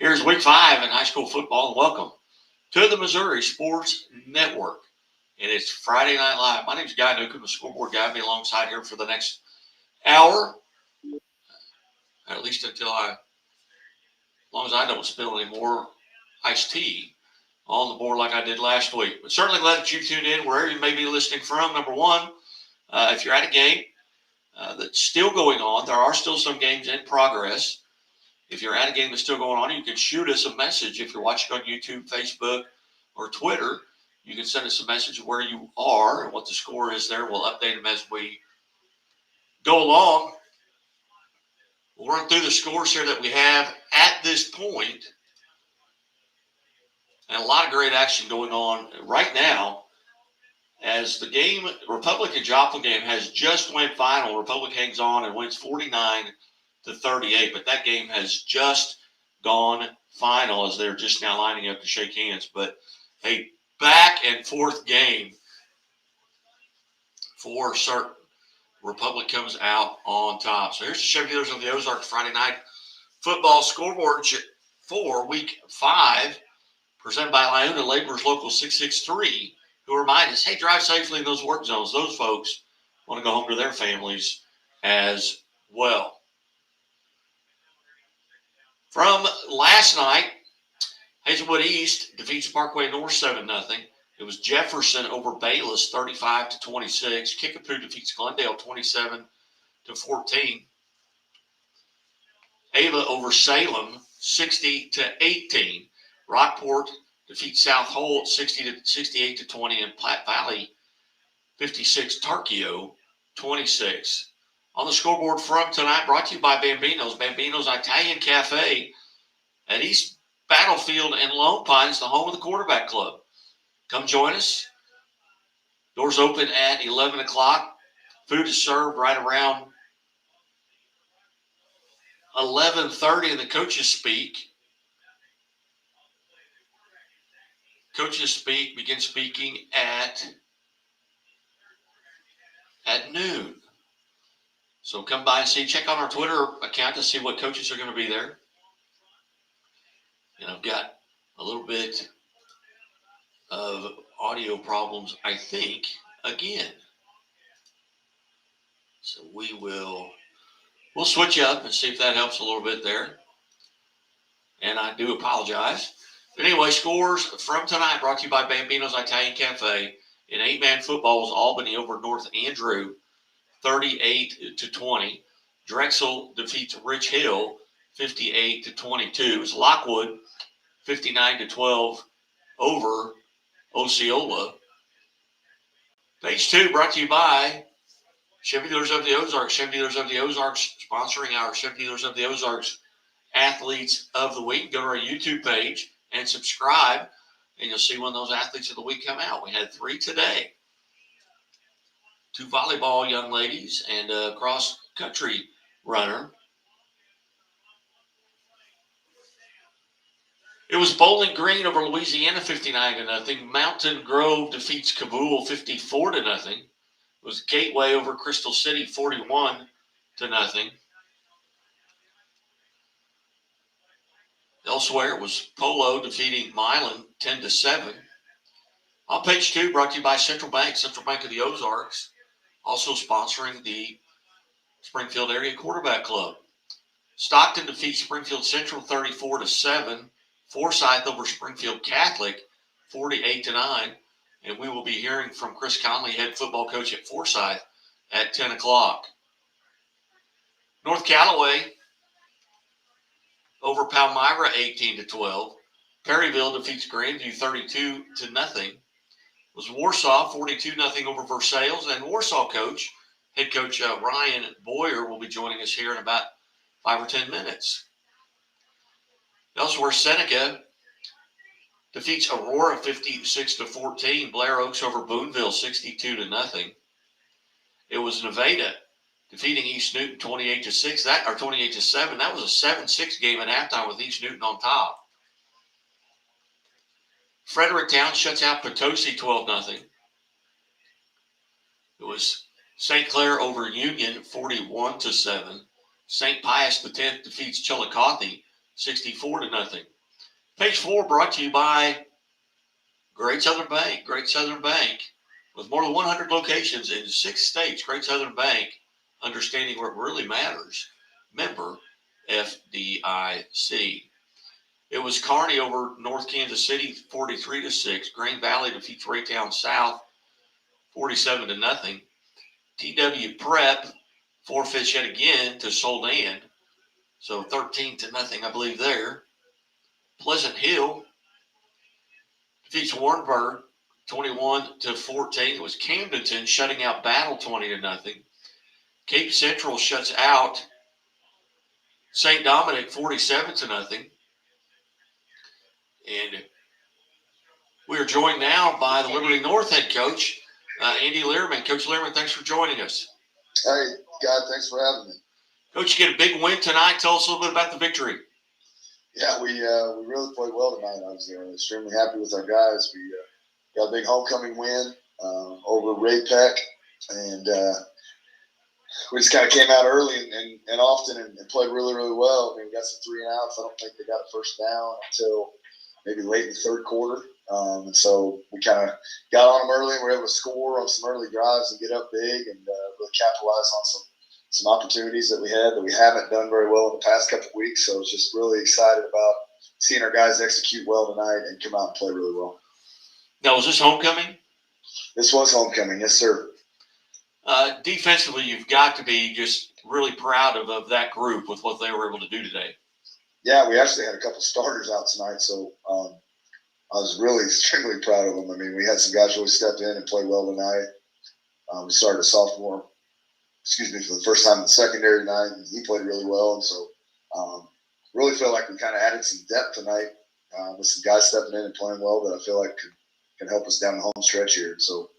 Here's week 5 in high school football, and welcome to the Missouri Sports Network. And it's Friday Night Live. My name is Guy Newcomb, the Scoreboard guy. I'll be alongside here for the next hour, at least until as long as I don't spill any more iced tea on the board like I did last week. But certainly glad that you tuned in wherever you may be listening from. Number one, if you're at a game that's still going on, there are still some games in progress. If you're at a game that's still going on, you can shoot us a message. If you're watching on YouTube, Facebook, or Twitter, you can send us a message of where you are and what the score is there. We'll update them as we go along. We'll run through the scores here that we have at this point. And a lot of great action going on right now as the game, Republic and Joplin game, has just went final. Republic hangs on and wins 49-38, but that game has just gone final as they're just now lining up to shake hands. But a back and forth game for certain. Republic comes out on top. So here's the Chevy Dealers of the Ozarks Friday night football scoreboard for week 5, presented by Liona Laborers Local 663, who remind us, hey, drive safely in those work zones. Those folks want to go home to their families as well. From last night, Hazelwood East defeats Parkway North 7-0. It was Jefferson over Bayless 35-26. Kickapoo defeats Glendale 27-14. Ava over Salem 60-18. Rockport defeats South Holt 68-20, and Platte Valley 56, Tarkio 26. On the scoreboard from tonight, brought to you by Bambino's. Bambino's Italian Cafe at East Battlefield and Lone Pines, the home of the Quarterback Club. Come join us. Doors open at 11 o'clock. Food is served right around 11:30, and the coaches speak. Coaches begin speaking at noon. So come by and see. Check out our Twitter account to see what coaches are going to be there. And I've got a little bit of audio problems, I think, again. So we'll switch up and see if that helps a little bit there. And I do apologize. But anyway, scores from tonight brought to you by Bambino's Italian Cafe. In 8-man football was Albany over North Andrew 38-20. Drexel defeats Rich Hill 58-22. It was Lockwood 59-12 over Osceola. Page 2 brought to you by Chevy Dealers of the Ozarks. Chevy Dealers of the Ozarks sponsoring our Chevy Dealers of the Ozarks Athletes of the Week. Go to our YouTube page and subscribe, and you'll see when those Athletes of the Week come out. We had 3 today. 2 volleyball young ladies and a cross-country runner. It was Bowling Green over Louisiana 59-0. Mountain Grove defeats Kabul 54-0. It was Gateway over Crystal City 41-0. Elsewhere, it was Polo defeating Milan 10-7. On page 2, brought to you by Central Bank of the Ozarks, also sponsoring the Springfield Area Quarterback Club. Stockton defeats Springfield Central 34-7. Forsyth over Springfield Catholic 48-9. And we will be hearing from Chris Conley, head football coach at Forsyth, at 10 o'clock. North Callaway over Palmyra 18-12. Perryville defeats Grandview 32-0. It was Warsaw 42-0 over Versailles. And Warsaw coach, head coach Ryan Boyer, will be joining us here in about 5 or 10 minutes. Elsewhere, Seneca defeats Aurora 56-14. Blair Oaks over Boonville 62-0. It was Nevada defeating East Newton 28-6. 28-7. That was a 7-6 game at halftime with East Newton on top. Fredericktown shuts out Potosi 12-0. It was St. Clair over Union 41-7. St. Pius X defeats Chillicothe 64-0. Page 4 brought to you by Great Southern Bank. Great Southern Bank, with more than 100 locations in 6 states. Great Southern Bank, understanding what really matters. Member FDIC. It was Kearney over North Kansas City, 43-6. Green Valley defeats Raytown South, 47-0. TW Prep forfeits yet again to Soldan, so 13-0, I believe there. Pleasant Hill defeats Warrenburg, 21-14. It was Camdenton shutting out Battle, 20-0. Cape Central shuts out St. Dominic, 47-0. And we are joined now by the Liberty North head coach, Andy Learman. Coach Learman, thanks for joining us. Hey, God, thanks for having me. Coach, you get a big win tonight. Tell us a little bit about the victory. Yeah, we really played well tonight. I was extremely happy with our guys. We got a big homecoming win over Ray-Peck, and we just kind of came out early and often and played really, really well. I mean, we got some 3 and outs. I don't think they got a first down until maybe late in the third quarter. And so we kind of got on them early and were able to score on some early drives and get up big and really capitalize on some opportunities that we had that we haven't done very well in the past couple of weeks. So I was just really excited about seeing our guys execute well tonight and come out and play really well. Now, was this homecoming? This was homecoming, yes, sir. Defensively, you've got to be just really proud of that group with what they were able to do today. Yeah, we actually had a couple starters out tonight, so I was really extremely proud of them. I mean, we had some guys really stepped in and played well tonight. We started a sophomore, for the first time in the secondary tonight, and he played really well. And so really feel like we kind of added some depth tonight with some guys stepping in and playing well that I feel like can help us down the home stretch here. So,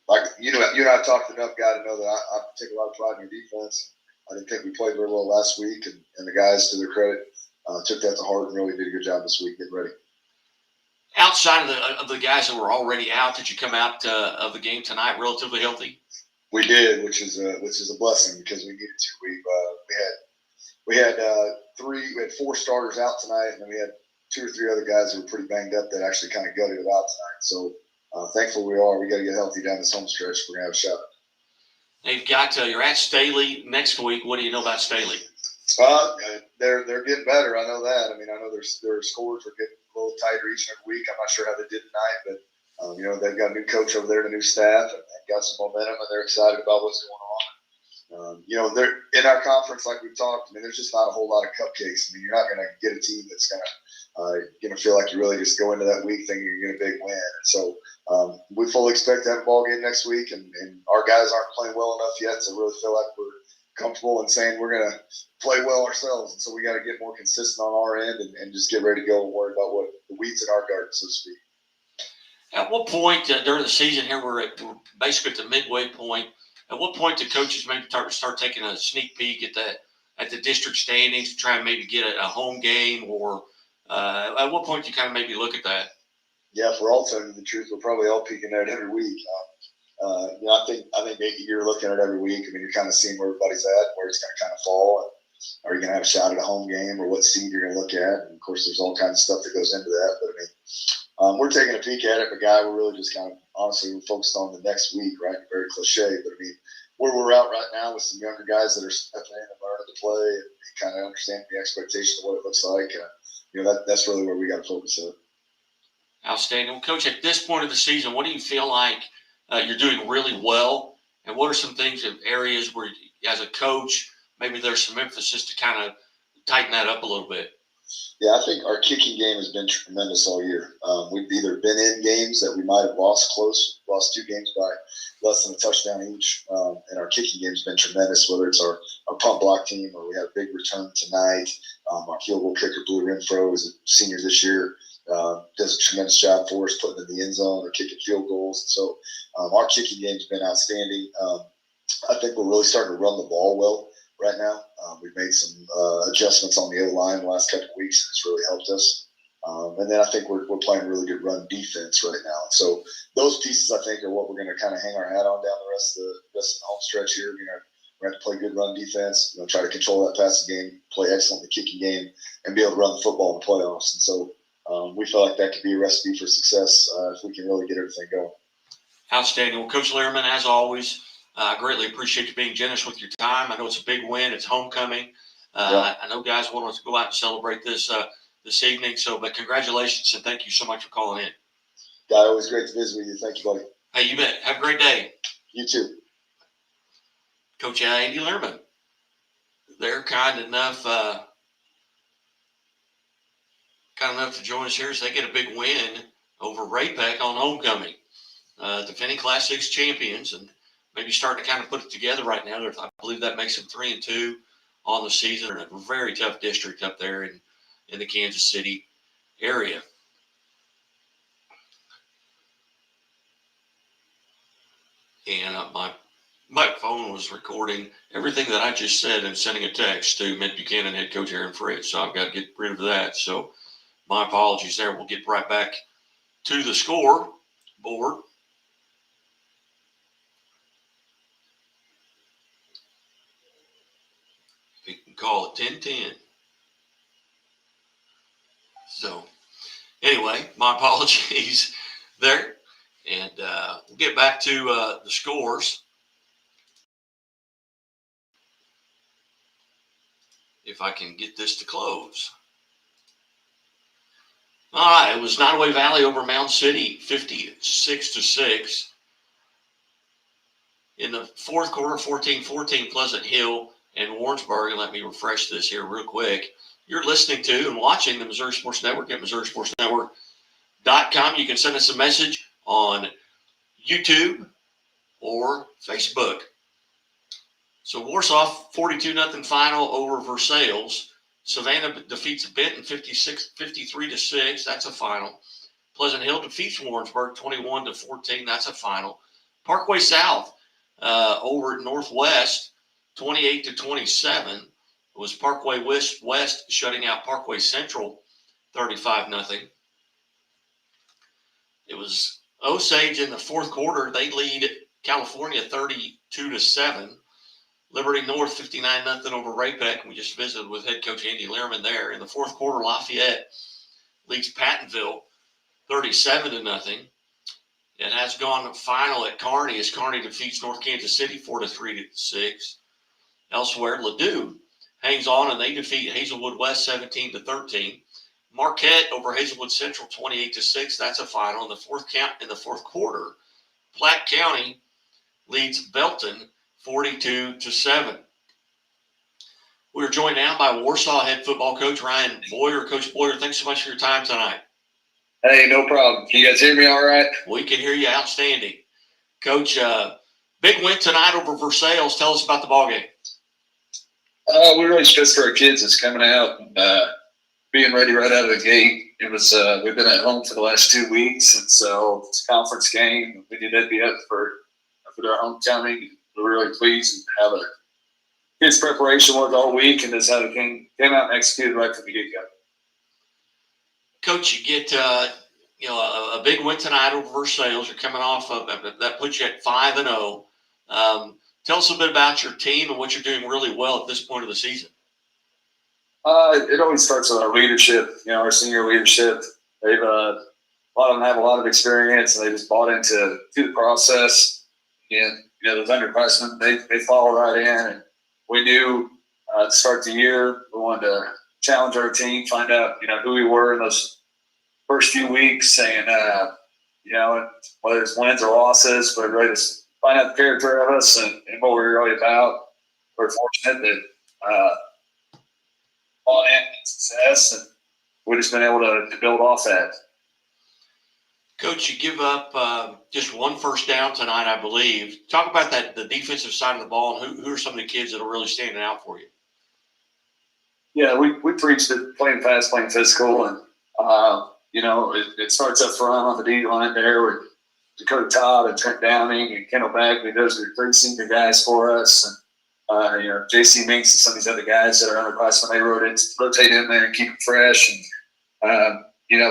like you and I talked enough, guy, to know that I take a lot of pride in your defense. I didn't think we played very well last week, and the guys, to their credit, took that to heart and really did a good job this week getting ready. Outside of the guys that were already out, did you come out of the game tonight relatively healthy? We did, which is a blessing because we needed to. We had 4 starters out tonight, and then we had 2 or 3 other guys who were pretty banged up that actually kind of gutted it out tonight. So thankful we got to get healthy down this home stretch. We're gonna have a shot. They've got you're at Staley next week. What do you know about Staley? They're getting better. I know that. I mean, I know their scores are getting a little tighter each and every week. I'm not sure how they did tonight, but they've got a new coach over there and a new staff, and got some momentum, and they're excited about what's going on. They're in our conference, like we've talked. I mean, there's just not a whole lot of cupcakes. I mean, you're not going to get a team that's going to feel like you really just go into that week thinking you're going to get a big win. And so we fully expect to have a ball game next week, and our guys aren't playing well enough yet to really feel like we're comfortable in saying we're going to play well ourselves. And so we got to get more consistent on our end and just get ready to go and worry about what the weeds in our garden, so to speak. At what point during the season here, we're basically at the midway point, at what point do coaches maybe start taking a sneak peek at the district standings to try and maybe get a home game, or at what point do you kind of maybe look at that? Yeah, if we're all telling you the truth, we're probably all peeking at it every week. I think you're looking at it every week. I mean, you're kind of seeing where everybody's at, where it's going to kind of fall. And are you going to have a shot at a home game, or what seed you're going to look at? And of course, there's all kinds of stuff that goes into that. But I mean, we're taking a peek at it, but guy, we're really just kind of honestly we're focused on the next week, right? Very cliche, but I mean, where we're at right now with some younger guys that are stepping in and learning to play and kind of understanding the expectation of what it looks like. That's really where we got to focus on. Outstanding. Well, Coach, at this point of the season, what do you feel like you're doing really well, and what are some things in areas where, as a coach, maybe there's some emphasis to kind of tighten that up a little bit? Yeah, I think our kicking game has been tremendous all year. We've either been in games that we might have lost 2 games by less than a touchdown each, and our kicking game has been tremendous, whether it's our punt block team or we had a big return tonight. Our field goal kicker, Blue Renfro, is a senior this year, does a tremendous job for us putting in the end zone or kicking field goals. So our kicking game has been outstanding. I think we're really starting to run the ball well right now. We've made some adjustments on the O-line the last couple of weeks, and it's really helped us. And then I think we're playing really good run defense right now. So those pieces, I think, are what we're going to kind of hang our hat on down the rest of the home stretch here. We're going to have to play good run defense, try to control that passing game, play excellent in the kicking game, and be able to run the football in the playoffs. And so we feel like that could be a recipe for success if we can really get everything going. Outstanding. Well, Coach Lehrman, as always, I greatly appreciate you being generous with your time. I know it's a big win. It's homecoming. I know guys want us to go out and celebrate this this evening. But congratulations, and thank you so much for calling in. Guy, always great to visit with you. Thank you, buddy. Hey, you bet. Have a great day. You too. Coach Andy Lehrman. They're kind enough to join us here as they get a big win over Ray-Pec on homecoming. Defending Class 6 champions, and maybe starting to kind of put it together right now. I believe that makes them 3-2 on the season. In a very tough district up there in the Kansas City area. And my phone was recording everything that I just said and sending a text to Mid Buchanan head coach Aaron Fritz. So I've got to get rid of that. So my apologies there. We'll get right back to the scoreboard. You can call it 10-10. So anyway, my apologies there. And we'll get back to the scores. If I can get this to close. All right, it was Nottoway Valley over Mound City, 56-6. In the fourth quarter, 14-14, Pleasant Hill and Warrensburg. And let me refresh this here real quick. You're listening to and watching the Missouri Sports Network at MissouriSportsNetwork.com. You can send us a message on YouTube or Facebook. So Warsaw, 42-0 final over Versailles. Savannah defeats Benton 53-6. That's a final. Pleasant Hill defeats Warrensburg 21-14. That's a final. Parkway South over at Northwest 28-27. It was Parkway West shutting out Parkway Central 35-0. It was Osage in the fourth quarter. They lead California 32-7. Liberty North 59-0 over Ray-Pec. We just visited with head coach Andy Lehrman there. In the fourth quarter, Lafayette leads Pattonville 37-0. It has gone final at Kearney as Kearney defeats North Kansas City 4-3-6. Elsewhere, Ladue hangs on and they defeat Hazelwood West 17-13. Marquette over Hazelwood Central 28-6. That's a final. In the fourth quarter, Platte County leads Belton 42-7. We are joined now by Warsaw head football coach Ryan Boyer. Coach Boyer, thanks so much for your time tonight. Hey, no problem. Can you guys hear me all right? We can hear you outstanding. Coach, big win tonight over Versailles. Tell us about the ballgame. We're really stressed for our kids that's coming out and being ready right out of the gate. It was we've been at home for the last 2 weeks, and so it's a conference game. We needed to be up for their homecoming. We're really pleased and how the kids' preparation was all week, and that's how it came out and executed right from the get-go. Coach, you get a big win tonight over Versailles. You're coming off of that puts you at 5-0. Tell us a bit about your team and what you're doing really well at this point of the season. It always starts with our leadership. Our senior leadership. They've a lot of them have a lot of experience, and they just bought into the process. And those underclassmen, they follow right in. And we knew to start the year, we wanted to challenge our team, find out who we were in those first few weeks, and whether it's wins or losses, but really just find out the character of us and what we're really about. We're fortunate that bought in success, and we've just been able to build off that. Coach, you give up just one first down tonight, I believe. Talk about the defensive side of the ball, and who are some of the kids that are really standing out for you? Yeah, we preached it, playing fast, playing physical, and it starts up front on the D line there with Dakota Todd and Trent Downing and Kendall Bagley. Those are 3 senior guys for us, and J.C. Minks and some of these other guys that are underclassmen. They rotate in there and keep it fresh. And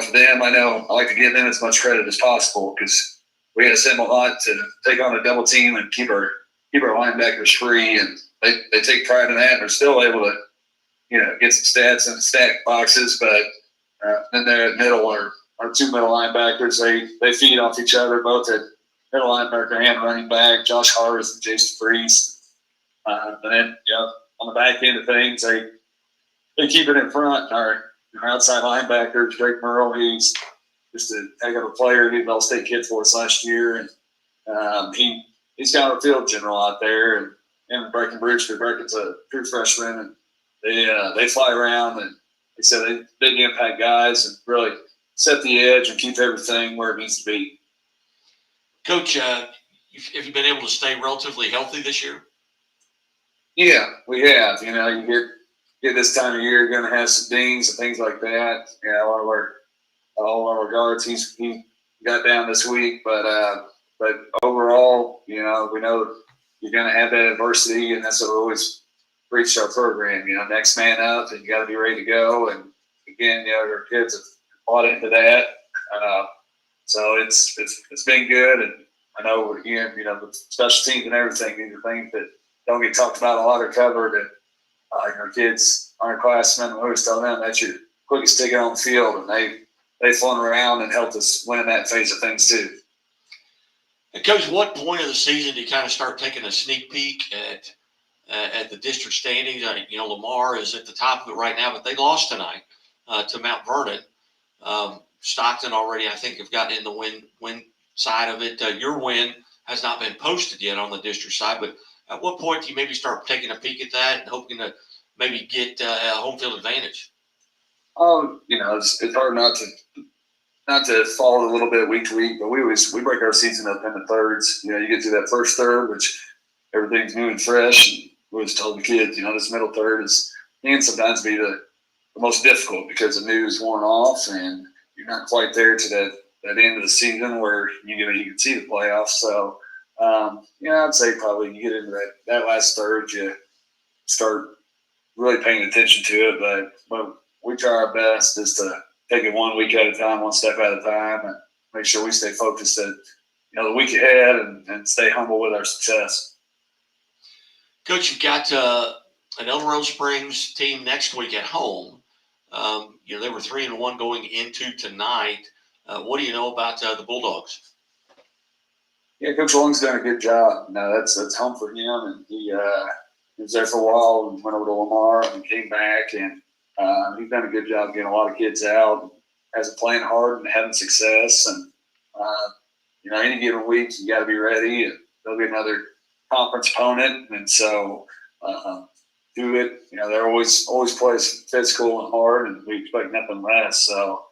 for them, I like to give them as much credit as possible because we had to send them a lot to take on a double team and keep our linebackers free, and they take pride in that, and they're still able to get some stats in the stat boxes. But then there at middle are our two middle linebackers. They feed off each other, both at middle linebacker and running back. Josh Harris and Jason Priest. And then on the back end of things, they keep it in front. Our outside linebacker, Drake Merle, he's just a heck of a player. He was All-State kid for us last year, and he's kind of a field general out there. And him and Brecken's a true freshman, and they fly around, and like I said, they big impact guys and really set the edge and keep everything where it needs to be. Coach, have you been able to stay relatively healthy this year? Yeah, we have. You get this time of year, you're going to have some dings and things like that. All of our guards, he got down this week, but overall, we know you're going to have that adversity, and that's what we always preach our program. Next man up, and you got to be ready to go. And again, our kids have bought into that, so it's been good. And I know again, the special teams and everything, these are things that don't get talked about a lot or covered. And our kids, our classmen, we always tell them that's your quickest ticket on the field, and they flown around and helped us win in that phase of things too. And Coach, what point of the season do you kind of start taking a sneak peek at the district standings? Lamar is at the top of it right now, but they lost tonight to Mount Vernon. Stockton already, I think, have gotten in the win side of it. Your win has not been posted yet on the district side, but at what point do you maybe start taking a peek at that and hoping to maybe get a home field advantage? It's hard not to follow a little bit week to week, but we break our season up into thirds. You get through that first third, which everything's new and fresh, and we always tell the kids, this middle third can sometimes be the most difficult because the news worn off and you're not quite there to that end of the season where you can see the playoffs. So I'd say probably you get into that last third, you start really paying attention to it. But we try our best is to take it 1 week at a time, one step at a time, and make sure we stay focused at the week ahead and stay humble with our success. Coach, you've got an El Dorado Springs team next week at home. They were 3-1 going into tonight. What do you know about the Bulldogs? Yeah, Coach Long's done a good job. That's home for him, and he was there for a while and went over to Lamar and came back, and he's done a good job getting a lot of kids out, has been playing hard and having success. And any given week you got to be ready, and there'll be another conference opponent, and so do it. They're always plays physical and hard, and we expect nothing less. So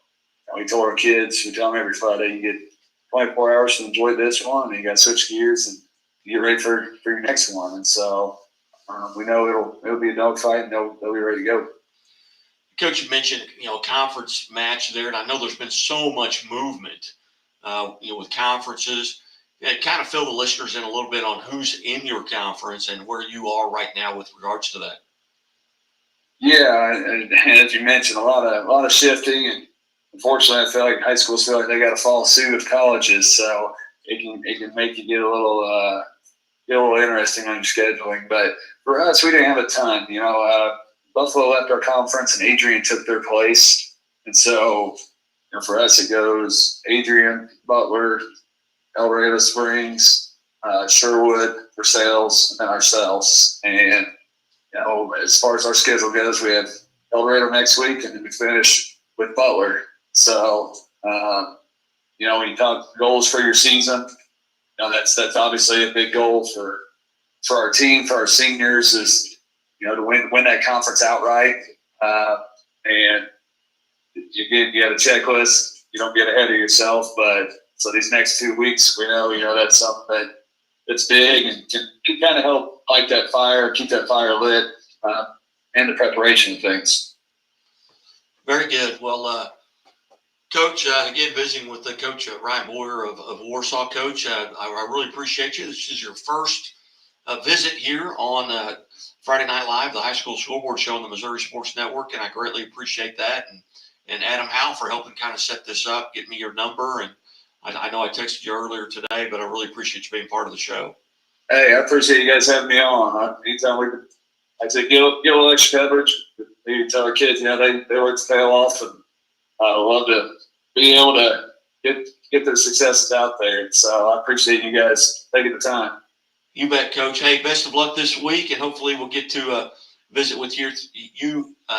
we told our kids, we tell them every Friday, you get 24 hours to enjoy this one, and you got to switch gears and get ready for your next one. And so we know it'll be a dogfight, and they'll be ready to go. Coach, you mentioned conference match there, and I know there's been so much movement with conferences. Kind of fill the listeners in a little bit on who's in your conference and where you are right now with regards to that. Yeah, and as you mentioned, a lot of shifting, and unfortunately, I feel like high schools feel like they got to follow suit with colleges, so it can make you get a little interesting on your scheduling. But for us, we didn't have a ton. Buffalo left our conference, and Adrian took their place, and so for us it goes Adrian, Butler, El Dorado Springs, Sherwood, Versailles, and then ourselves. And as far as our schedule goes, we have El Dorado next week, and then we finish with Butler. So, when you talk goals for your season, that's obviously a big goal for our team, for our seniors, is to win that conference outright. And you have a checklist. You don't get ahead of yourself, but so these next 2 weeks, we know that's something that's big and can kind of help light that fire, keep that fire lit, and the preparation of things. Very good. Well, Coach, again, visiting with the Coach Ryan Boyer of Warsaw. Coach, I really appreciate you. This is your first visit here on Friday Night Live, the high school scoreboard show on the Missouri Sports Network, and I greatly appreciate that. And Adam Howe for helping kind of set this up, get me your number. And I know I texted you earlier today, but I really appreciate you being part of the show. Hey, I appreciate you guys having me on. Anytime I'd say get a little extra coverage. we tell our kids, they work their tail off, and I love to be able to get their successes out there. So I appreciate you guys taking the time. You bet, Coach. Hey, best of luck this week, and hopefully we'll get to visit with you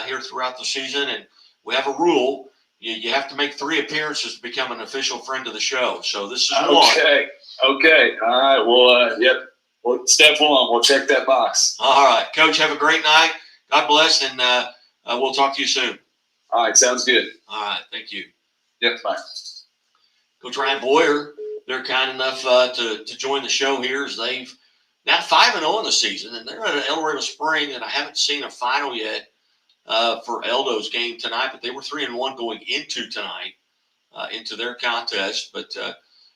here throughout the season. And we have a rule. You have to make 3 appearances to become an official friend of the show. So this is one. Okay. All right. Well, yep. Well, step 1, we'll check that box. All right. Coach, have a great night. God bless, and we'll talk to you soon. All right. Sounds good. All right. Thank you. Yep. Bye. Coach Ryan Boyer, they're kind enough to join the show here as they've now 5-0 in the season, and they're at El Dorado Spring, and I haven't seen a final yet for Eldo's game tonight, but they were 3-1 going into tonight, into their contest. But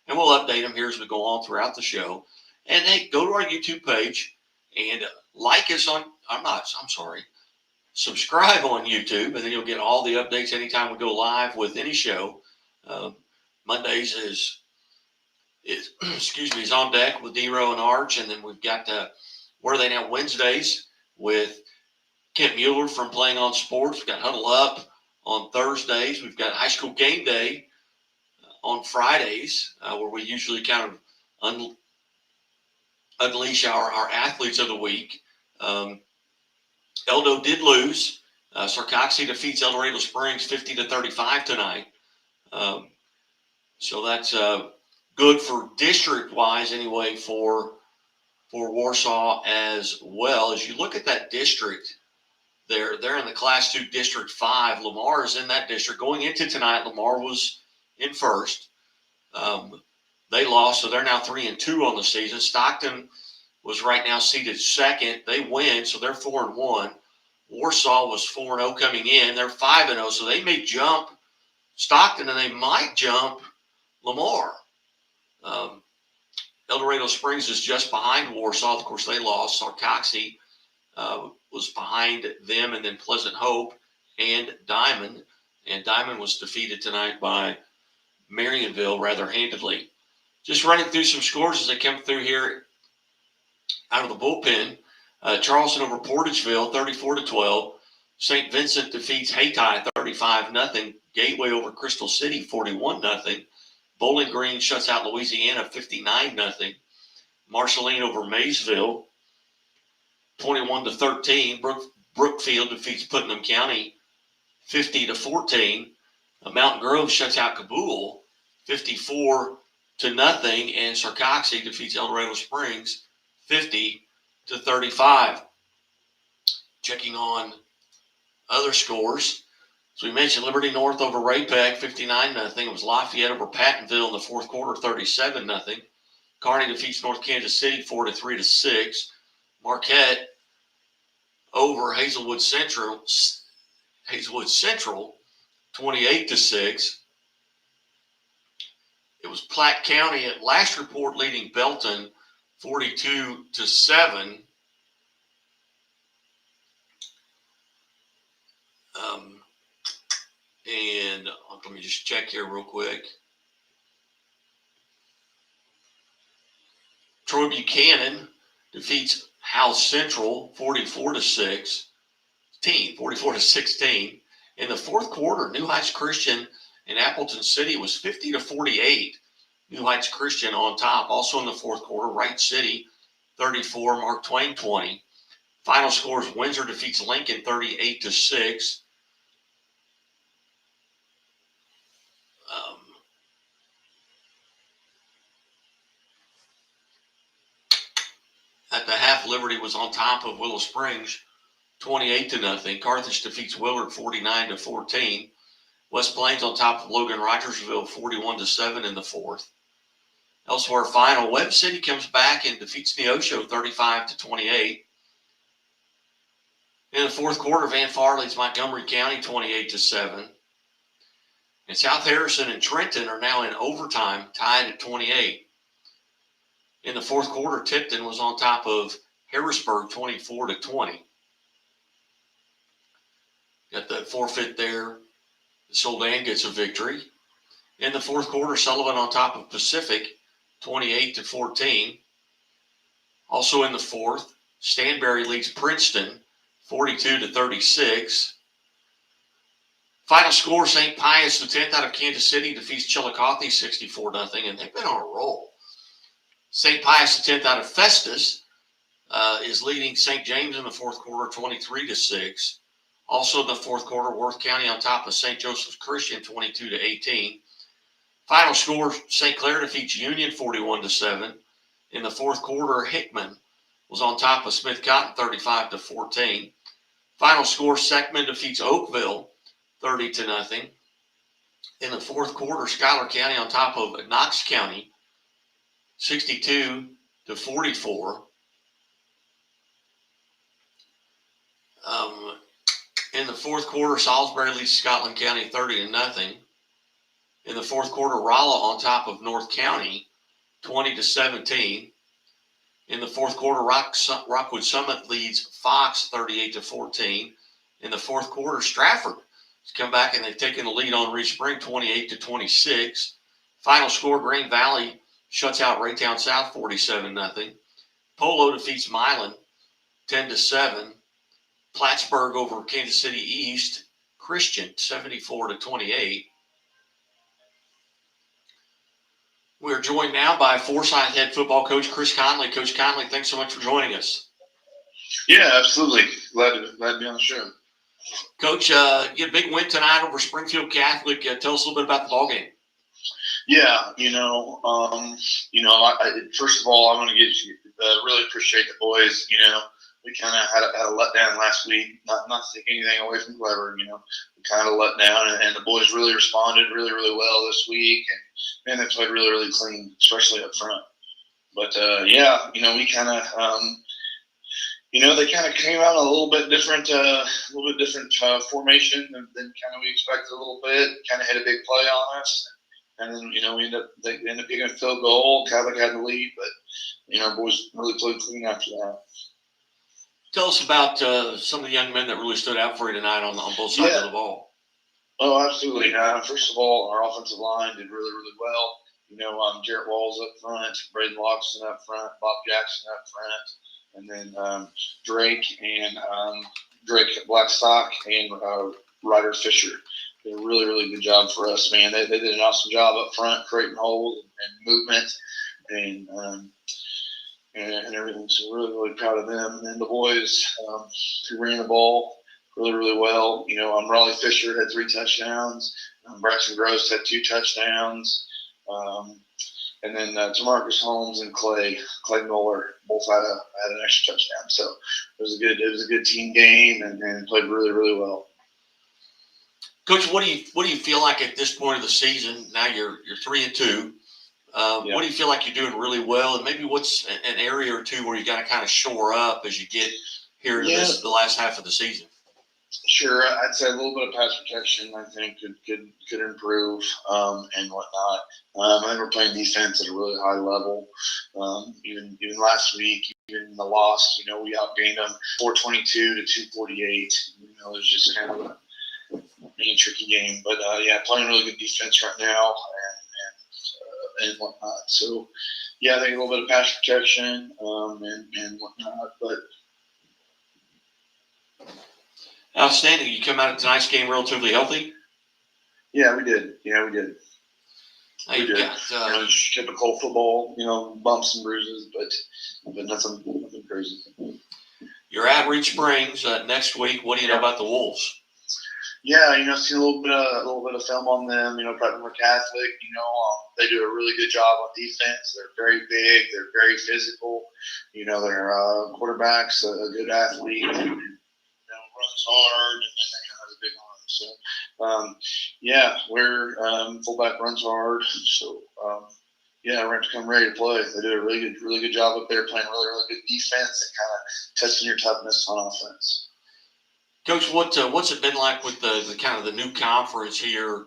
and we'll update them here as we go on throughout the show. And hey, go to our YouTube page and like us on. Subscribe on YouTube, and then you'll get all the updates anytime we go live with any show. Mondays is on deck with D-Row and Arch, and then we've got Where Are They Now Wednesdays with Kent Mueller from Playing on Sports. We've got Huddle Up on Thursdays. We've got High School Game Day on Fridays, where we usually kind of unleash our athletes of the week. Eldo did lose. Sarcoxy defeats El Dorado Springs 50-35 tonight. So that's good for district-wise anyway for Warsaw as well. As you look at that district, they're in the Class 2 District 5. Lamar is in that district. Going into tonight, Lamar was in first. They lost, so they're now 3-2 on the season. Stockton was right now seated second. They win, so they're 4-1. Warsaw was 4-0 coming in. They're 5-0, so they may jump Stockton, and they might jump Lamar. El Dorado Springs is just behind Warsaw. Of course, they lost. Sarcoxy was behind them, and then Pleasant Hope and Diamond. And Diamond was defeated tonight by Marionville rather handedly. Just running through some scores as they come through here out of the bullpen. Charleston over Portageville, 34-12. St. Vincent defeats Hayti, 35-0. Gateway over Crystal City, 41-0. Bowling Green shuts out Louisiana, 59-0. Marceline over Maysville, 21-13. Brookfield defeats Putnam County, 50-14. Mountain Grove shuts out Cabool, 54-0. And Sarcoxy defeats El Dorado Springs, 50-35. Checking on other scores. So we mentioned Liberty North over Ray-Pec, 59-0. It was Lafayette over Pattonville in the fourth quarter, 37-0. Kearney defeats North Kansas City, 4-3-6. Marquette over Hazelwood Central, 28-6. It was Platte County at last report leading Belton, 42-7. And let me just check here real quick. Troy Buchanan defeats House Central 44-16. In the fourth quarter, New Heights Christian and Appleton City was 50-48. New Heights Christian on top. Also in the fourth quarter, Wright City 34, Mark Twain 20. Final scores: Windsor defeats Lincoln 38-6. At the half, Liberty was on top of Willow Springs, 28-0. Carthage defeats Willard 49-14. West Plains on top of Logan Rogersville 41-7 in the fourth. Elsewhere, final, Webb City comes back and defeats Neosho 35-28. In the fourth quarter, Van Far leads Montgomery County 28-7. And South Harrison and Trenton are now in overtime, tied at 28. In the fourth quarter, Tipton was on top of Harrisburg 24-20. Got that forfeit there. Soldan gets a victory. In the fourth quarter, Sullivan on top of Pacific 28-14. Also in the fourth, Stanberry leads Princeton 42-36. Final score, St. Pius X out of Kansas City defeats Chillicothe 64-0, and they've been on a roll. St. Pius X out of Festus is leading St. James in the fourth quarter 23-6. Also in the fourth quarter, Worth County on top of St. Joseph's Christian 22-18. Final score, St. Clair defeats Union 41-7. In the fourth quarter, Hickman was on top of Smith Cotton 35-14. Final score, Seckman defeats Oakville 30-0. In the fourth quarter, Schuyler County on top of Knox County 62-44. In the fourth quarter, Salisbury leads Scotland County 30-0. In the fourth quarter, Rolla on top of North County 20-17. In the fourth quarter, Rockwood Summit leads Fox 38-14. In the fourth quarter, Stratford has come back and they've taken the lead on Reach Spring 28-26. Final score, Green Valley shuts out Raytown South 47-0. Polo defeats Milan 10-7. Plattsburgh over Kansas City East Christian 74-28. We are joined now by Forsyth head football coach Chris Conley. Coach Conley, thanks so much for joining us. Yeah, absolutely. Glad to be on the show. Coach, you get a big win tonight over Springfield Catholic. Tell us a little bit about the ballgame. Yeah, first of all, I want to really appreciate the boys. We kind of had a letdown last week. Not to take anything away from Clever. We kind of let down, and the boys really responded really, really well this week, and they played really, really clean, especially up front. But we kind of, they kind of came out a little bit different formation than kind of we expected a little bit. Kind of hit a big play on us. And then, they ended up getting a field goal. Catholic had the lead, but, boys really played clean after that. Tell us about some of the young men that really stood out for you tonight on both sides of the ball. Oh, absolutely. First of all, our offensive line did really, really well. Jarrett Walls up front, Braden Loxton up front, Bob Jackson up front, and then Drake Blackstock and Ryder Fisher. Did a really, really good job for us, man. They did an awesome job up front, creating holes and movement, and everything. So really, really proud of them. And then the boys who ran the ball really, really well. Raleigh Fisher had 3 touchdowns. Braxton Gross had 2 touchdowns. And then Tamarcus Holmes and Clay Muller both had an extra touchdown. So it was a good team game and played really, really well. Coach, what do you feel like at this point of the season? Now you're 3-2. What do you feel like you're doing really well, and maybe what's an area or two where you got to kind of shore up as you get here to the last half of the season? Sure, I'd say a little bit of pass protection. I think could improve and whatnot. I think we're playing defense at a really high level. Even last week, even in the loss, we outgained them 422-248. It's just kind of a tricky game, but playing really good defense right now and whatnot. So I think a little bit of pass protection and whatnot, but. Outstanding. You come out of tonight's game relatively healthy? Yeah, we did. We did. We did. Typical football, bumps and bruises, but nothing crazy. You're at Reach Springs next week. What do you know about the Wolves? Yeah, seen a little bit of film on them. Practicing for Catholic. They do a really good job on defense. They're very big. They're very physical. Their quarterback's a good athlete. Runs hard, and then has a big arm. So, we're fullback runs hard. So, we're going to come ready to play. They did a really good job up there, playing really, really good defense and kind of testing your toughness on offense. Coach, what's it been like with the kind of the new conference here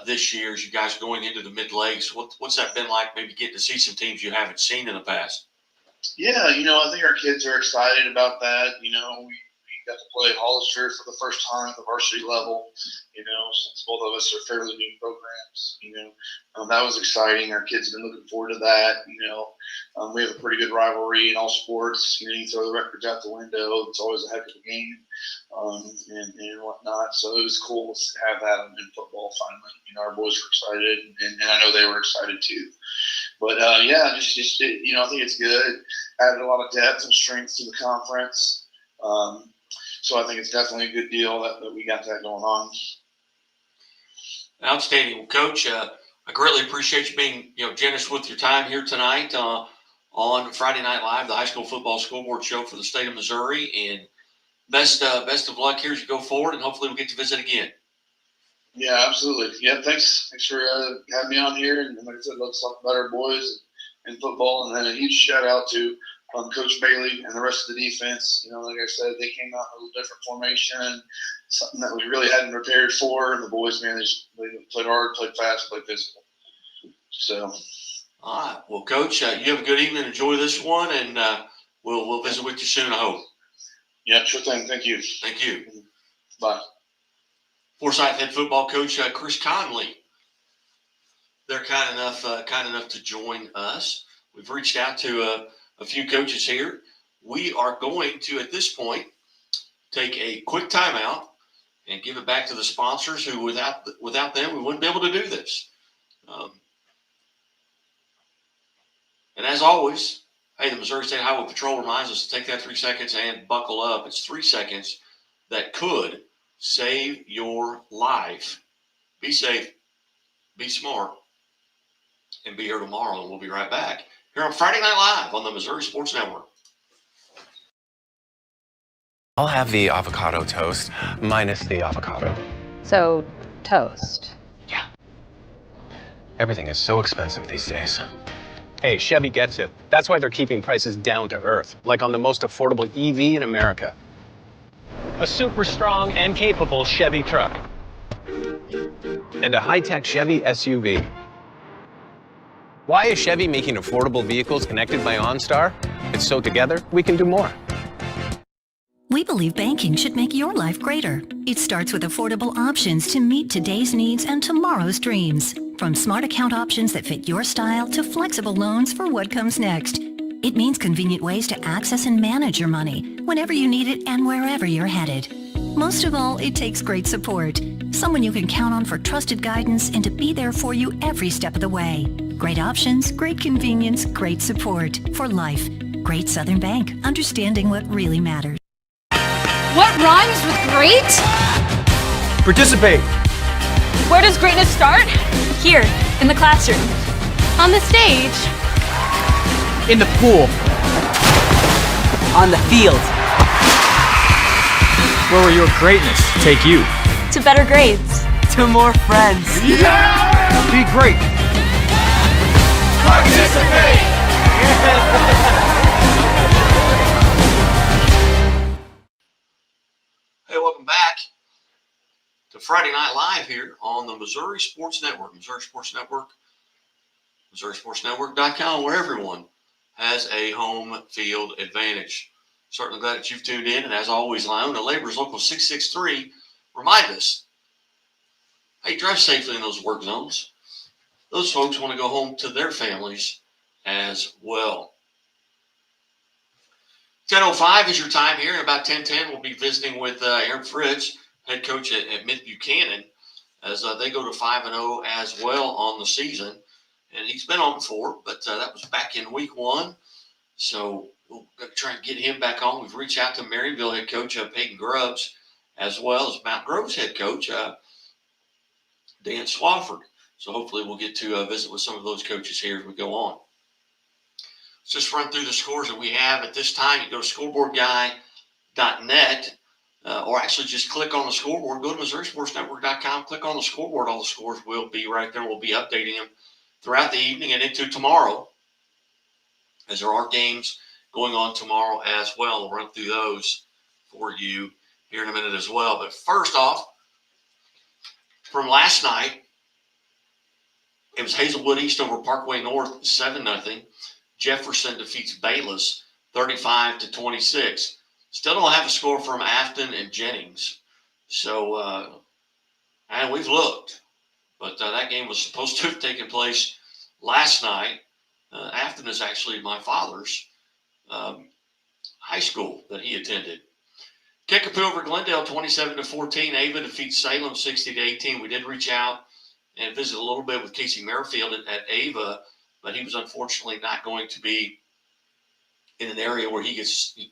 this year as you guys going into the mid-leagues? What's that been like, maybe getting to see some teams you haven't seen in the past? Yeah, I think our kids are excited about that. We got to play Hollister for the first time at the varsity level, since both of us are fairly new programs. That was exciting. Our kids have been looking forward to that. We have a pretty good rivalry in all sports. You throw the records out the window. It's always a heck of a game and whatnot. So it was cool to have that in football finally. Our boys were excited, and I know they were excited too. But, I think it's good. Added a lot of depth and strength to the conference. So I think it's definitely a good deal that we got that going on. Outstanding. Well, Coach, I greatly appreciate you being generous with your time here tonight on Friday Night Live, the high school football scoreboard show for the state of Missouri. And best of luck here as you go forward, and hopefully we'll get to visit again. Yeah, absolutely. Yeah, thanks for having me on here. And like I said, let's talk about our boys and football. And then a huge shout out to Coach Bailey and the rest of the defense. Like I said, they came out in a little different formation, something that we really hadn't prepared for. And the boys, man, they played hard, played fast, played physical. So. All right. Well, Coach, you have a good evening. Enjoy this one, and we'll visit with you soon, I hope. Yeah, sure thing. Thank you. Thank you. Bye. Forsyth head football coach Chris Conley. They're kind enough to join us. We've reached out to a few coaches here. We are going to, at this point, take a quick timeout and give it back to the sponsors who, without them, we wouldn't be able to do this. And as always, hey, the Missouri State Highway Patrol reminds us to take that 3 seconds and buckle up. It's 3 seconds that could save your life. Be safe, be smart, and be here tomorrow. And we'll be right back here on Friday Night Live on the Missouri Sports Network. I'll have the avocado toast minus the avocado. So, toast. Yeah. Everything is so expensive these days. Hey, Chevy gets it. That's why they're keeping prices down to earth, like on the most affordable EV in America. A super strong and capable Chevy truck. And a high-tech Chevy SUV. Why is Chevy making affordable vehicles connected by OnStar? It's so together, we can do more. We believe banking should make your life greater. It starts with affordable options to meet today's needs and tomorrow's dreams. From smart account options that fit your style to flexible loans for what comes next. It means convenient ways to access and manage your money whenever you need it and wherever you're headed. Most of all, it takes great support. Someone you can count on for trusted guidance and to be there for you every step of the way. Great options, great convenience, great support for life. Great Southern Bank, understanding what really matters. What rhymes with great? Participate! Where does greatness start? Here, in the classroom. On the stage. In the pool. On the field. Where will your greatness take you? To better grades. To more friends. Yeah! Be great! Participate! Hey, welcome back to Friday Night Live here on the Missouri Sports Network. Missouri Sports Network, MissouriSportsNetwork.com, where everyone has a home field advantage. Certainly glad that you've tuned in. And as always, Lyona Labor's Local 663 remind us, hey, drive safely in those work zones. Those folks want to go home to their families as well. 10:05 is your time here. About 10:10, we'll be visiting with Aaron Fritz, head coach at Mid Buchanan, as they go to 5-0 as well on the season. And he's been on before, but that was back in week 1. So we're going to try and get him back on. We've reached out to Maryville head coach Peyton Grubbs, as well as Mount Grove's head coach Dan Swafford. So hopefully we'll get to visit with some of those coaches here as we go on. Let's just run through the scores that we have at this time. You go to scoreboardguy.net, or actually just click on the scoreboard. Go to MissouriSportsNetwork.com, click on the scoreboard. All the scores will be right there. We'll be updating them throughout the evening and into tomorrow, as there are games going on tomorrow as well. We'll run through those for you here in a minute as well. But first off, from last night, it was Hazelwood East over Parkway North, 7-0. Jefferson defeats Bayless 35-26. Still don't have a score from Afton and Jennings. So, and we've looked. But that game was supposed to have taken place last night. Afton is actually my father's high school that he attended. Kickapoo over Glendale 27-14. Ava defeats Salem 60-18. We did reach out and visit a little bit with Casey Merrifield at Ava, but he was unfortunately not going to be in an area where he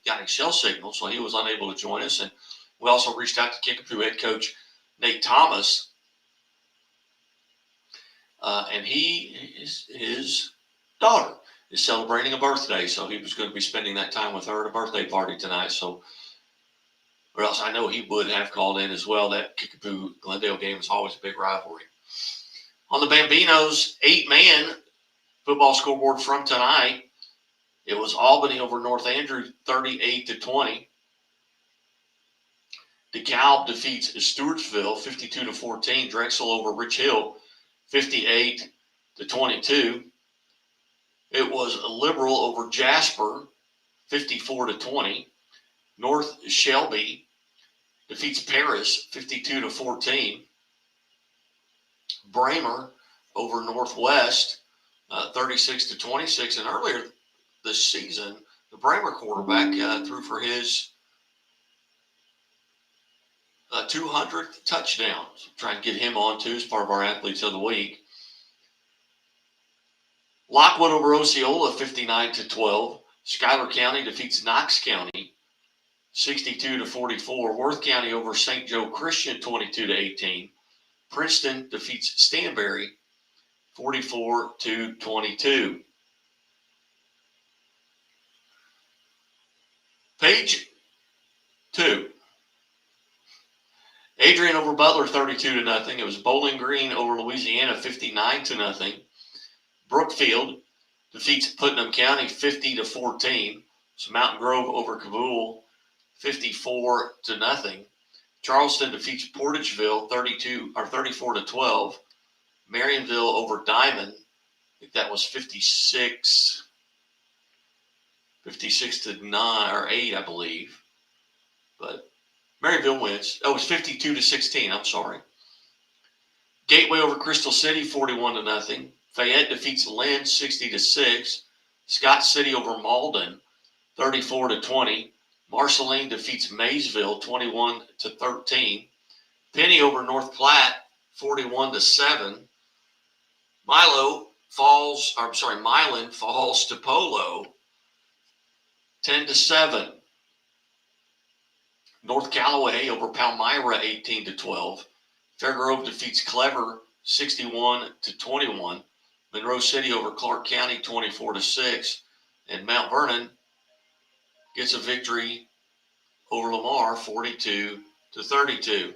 got a shell signal, so he was unable to join us. And we also reached out to Kickapoo head coach Nate Thomas, and his daughter is celebrating a birthday, so he was going to be spending that time with her at a birthday party tonight. So, or else I know he would have called in as well. That Kickapoo Glendale game is always a big rivalry. On the Bambinos 8-man football scoreboard from tonight, it was Albany over North Andrew 38-20. DeKalb defeats Stewartsville 52-14. Drexel over Rich Hill 58-22. It was Liberal over Jasper 54-20. North Shelby defeats Paris 52-14. Bramer over Northwest 36-26. And earlier this season, the Bramer quarterback threw for his 200th touchdown. So trying to get him on too as part of our Athletes of the Week. Lockwood over Osceola 59-12. Schuyler County defeats Knox County 62-44. Worth County over St. Joe Christian 22-18. Princeton defeats Stanberry 44-22. Page 2. Adrian over Butler 32-0. It was Bowling Green over Louisiana 59-0. Brookfield defeats Putnam County 50-14. So Mountain Grove over Kabul 54-0. Charleston defeats Portageville 34-12. Marionville over Diamond, I think that was 56-9 or 8, I believe. But Maryville wins. Oh, it was 52-16. I'm sorry. Gateway over Crystal City 41-0. Fayette defeats Lynn 60-6. Scott City over Malden 34-20. Marceline defeats Maysville 21-13. Penny over North Platte 41-7. Milan falls to Polo 10-7. North Callaway over Palmyra 18-12. Fairgrove defeats Clever 61-21. Monroe City over Clark County 24-6. And Mount Vernon gets a victory over Lamar 42-32.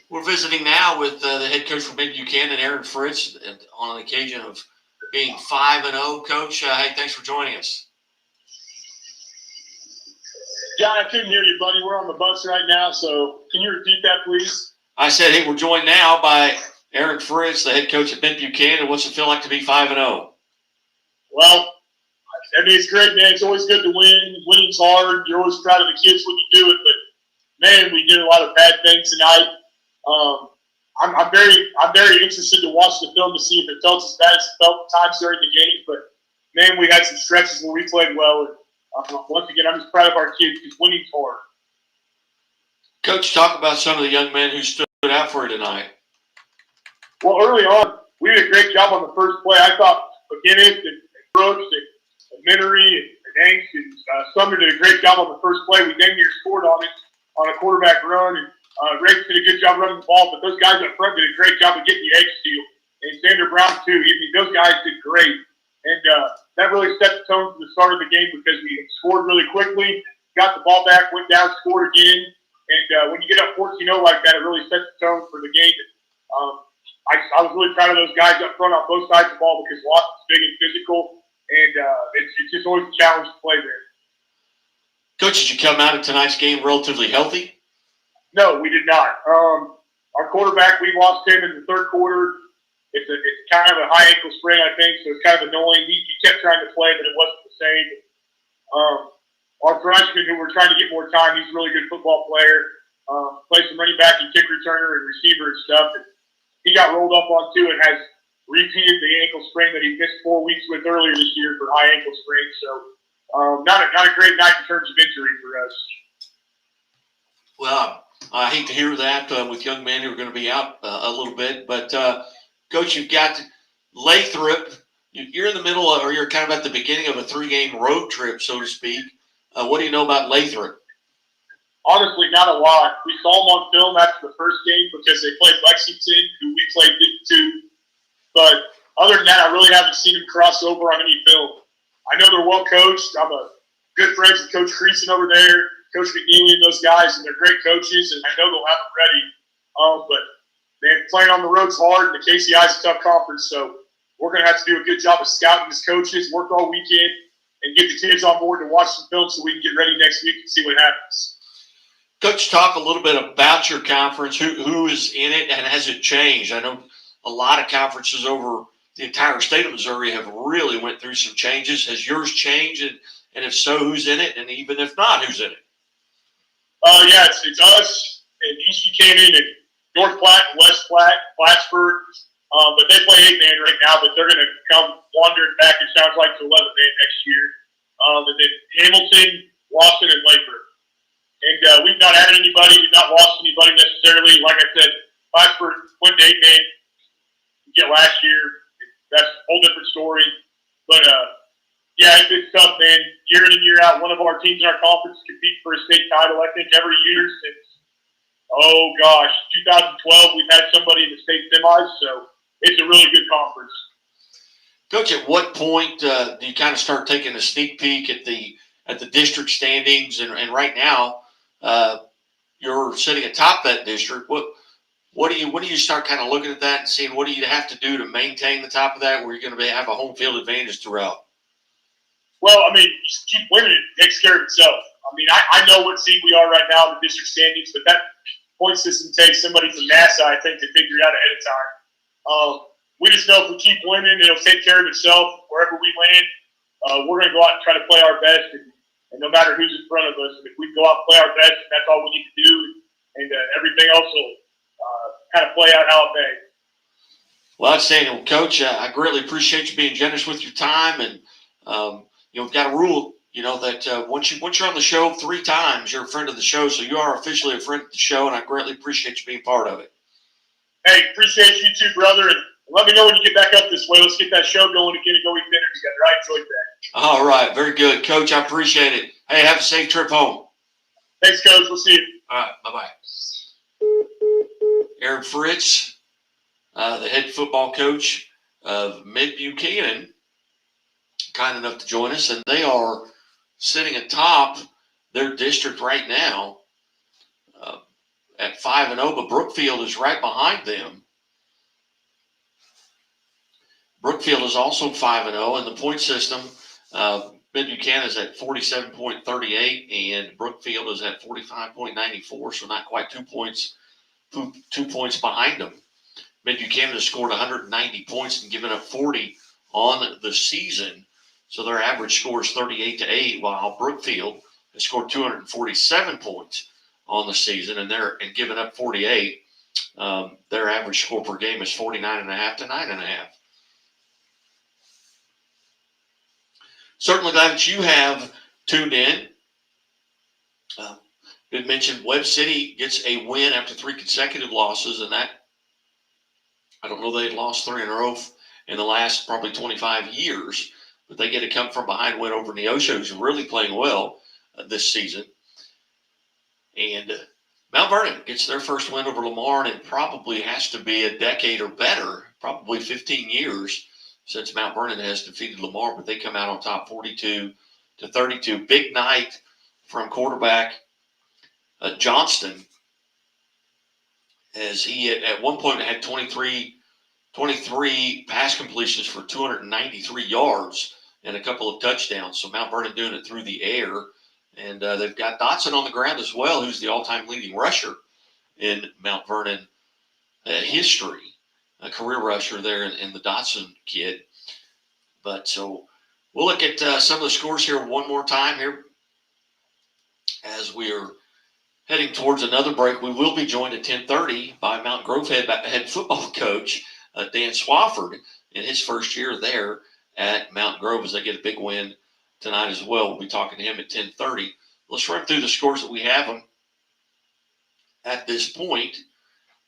We're visiting now with the head coach from Mid Buchanan, Aaron Fritz, on an occasion of being 5-0. Coach, hey, thanks for joining us. Yeah, I couldn't hear you, buddy. We're on the bus right now, so can you repeat that, please? I said, hey, we're joined now by Aaron Fritz, the head coach at Mid Buchanan. What's it feel like to be 5-0? Well, I mean, it's great, man. It's always good to win. Winning's hard. You're always proud of the kids when you do it, but man, we did a lot of bad things tonight. I'm very interested to watch the film to see if it felt as bad as it felt at times during the game. But man, we had some stretches where we played well. And once again, I'm just proud of our kids because winning's hard. Coach, talk about some of the young men who stood out for you tonight. Well, early on, we did a great job on the first play. I thought McGinnis and Brooks and Minery and Hanks and Sumner did a great job on the first play. We dang near scored on it on a quarterback run, and Riggs did a good job running the ball. But those guys up front did a great job of getting the edge steal, and Xander Brown too. Those guys did great, and that really set the tone for the start of the game because we scored really quickly, got the ball back, went down, scored again, and when you get up 14-0 like that, it really sets the tone for the game. I was really proud of those guys up front on both sides of the ball because Watson's big and physical, and it's just always a challenge to play there. Coach, did you come out of tonight's game relatively healthy? No, we did not. Our quarterback, we lost him in the third quarter. It's kind of a high ankle sprain, I think, so it's kind of annoying. He kept trying to play, but it wasn't the same. our freshman who we're trying to get more time. He's a really good football player. Plays some running back and kick returner and receiver and stuff. And he got rolled up on too and has repeated the ankle sprain that he missed 4 weeks with earlier this year for high ankle sprain. So not a great night in terms of injury for us. Well, I hate to hear that with young men who are going to be out a little bit. But, Coach, you've got Lathrop. You're in the middle of, or you're kind of at the beginning of a 3-game road trip, so to speak. What do you know about Lathrop? Honestly, not a lot. We saw them on film after the first game because they played Lexington, who we played too. But other than that, I really haven't seen them cross over on any film. I know they're well coached. I'm a good friends with Coach Creason over there, Coach McNeely and those guys, and they're great coaches, and I know they'll have them ready. But man, playing on the road's hard, and the KCI is a tough conference, so we're going to have to do a good job of scouting as coaches, work all weekend, and get the kids on board to watch some film so we can get ready next week and see what happens. Coach, talk a little bit about your conference. Who is in it, and has it changed? I know a lot of conferences over the entire state of Missouri have really went through some changes. Has yours changed? And if so, who's in it? And even if not, who's in it? Yeah, it's us and East Buchanan and North Platte and West Platte, Plattsburgh. But they play 8-man right now, but they're going to come wandering back, it sounds like, to 11-man next year. And then Hamilton, Lawson, and Lathrop. And we've not added anybody, we've not lost anybody necessarily. Like I said, Plattsburgh went to 8-man last year. That's a whole different story. But, yeah, it's tough, man. Year in and year out, one of our teams in our conference competes for a state title, I think, every year since, 2012, we've had somebody in the state semis, so it's a really good conference. Coach, at what point do you kind of start taking a sneak peek at the district standings? And right now, you're sitting atop that district. What do you start kind of looking at that and seeing what do you have to do to maintain the top of that, where you're going to have a home field advantage throughout? Well, I mean, just keep winning. It takes care of itself. I mean, I know what seed we are right now in the district standings, but that point system takes somebody from NASA, I think, to figure it out ahead of time. We just know if we keep winning, it'll take care of itself wherever we land. We're going to go out and try to play our best, and no matter who's in front of us, if we go out and play our best, that's all we need to do, and everything else will kind of play out how it may. Well, outstanding. Coach, I greatly appreciate you being generous with your time, and we've got a rule, that once you're on the show 3 times, you're a friend of the show, so you are officially a friend of the show, and I greatly appreciate you being part of it. Hey, appreciate you too, brother, and let me know when you get back up this way. Let's get that show going again and go eat dinner together. I enjoyed that. All right, very good. Coach, I appreciate it. Hey, have a safe trip home. Thanks, Coach. We'll see you. All right, bye-bye. Aaron Fritz, the head football coach of Mid-Buchanan, kind enough to join us, and they are sitting atop their district right now at 5-0, but Brookfield is right behind them. Brookfield is also 5-0 in the point system. Mid-Buchanan is at 47.38, and Brookfield is at 45.94, so not quite 2 points behind them. Mid-Buchanan has scored 190 points and given up 40 on the season, so their average score is 38-8, while Brookfield has scored 247 points on the season and given up 48. Their average score per game is 49.5 to 9.5. Certainly glad that you have tuned in. Did mention Webb City gets a win after 3 consecutive losses, and that I don't know they'd lost 3 in a row in the last probably 25 years, but they get a come from behind win over Neosho, who's really playing well this season. And Mount Vernon gets their first win over Lamar, and it probably has to be a decade or better, probably 15 years since Mount Vernon has defeated Lamar, but they come out on top 42-32. Big night from quarterback Johnston, as he at one point had 23 pass completions for 293 yards and a couple of touchdowns. So Mount Vernon doing it through the air. And they've got Dotson on the ground as well, who's the all-time leading rusher in Mount Vernon history, a career rusher there in the Dotson kid. But so we'll look at some of the scores here one more time here. as we are heading towards another break, we will be joined at 10:30 by Mountain Grove head football coach Dan Swafford in his first year there at Mountain Grove as they get a big win tonight as well. We'll be talking to him at 10:30. Let's run through the scores that we have them at this point.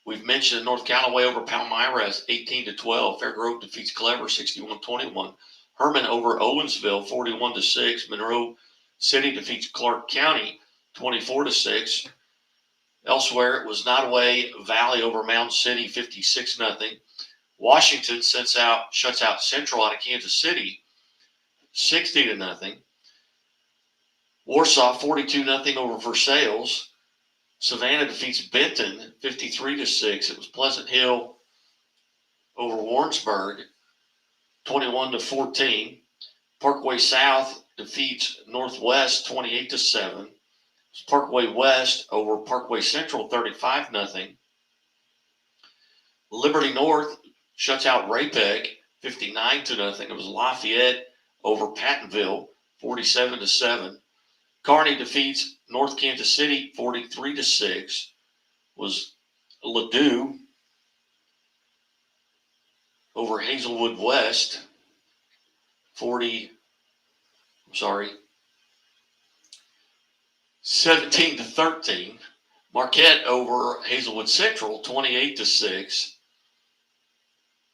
We've mentioned North Callaway over Palmyra 18-12. Fairgrove defeats Clever 61-21. Herman over Owensville 41-6. Monroe City defeats Clark County 24-6. Elsewhere, it was Nottoway Valley over Mound City 56-0. Washington shuts out Central out of Kansas City 60-0. Warsaw 42-0 over Versailles. Savannah defeats Benton 53-6. It was Pleasant Hill over Warrensburg 21-14. Parkway South defeats Northwest 28-7. Parkway West over Parkway Central 35-0. Liberty North shuts out Raypeg 59-0. It was Lafayette over Pattonville 47-7. Kearney defeats North Kansas City 43-6. Was Ladue over Hazelwood West 17-13. Marquette over Hazelwood Central 28-6.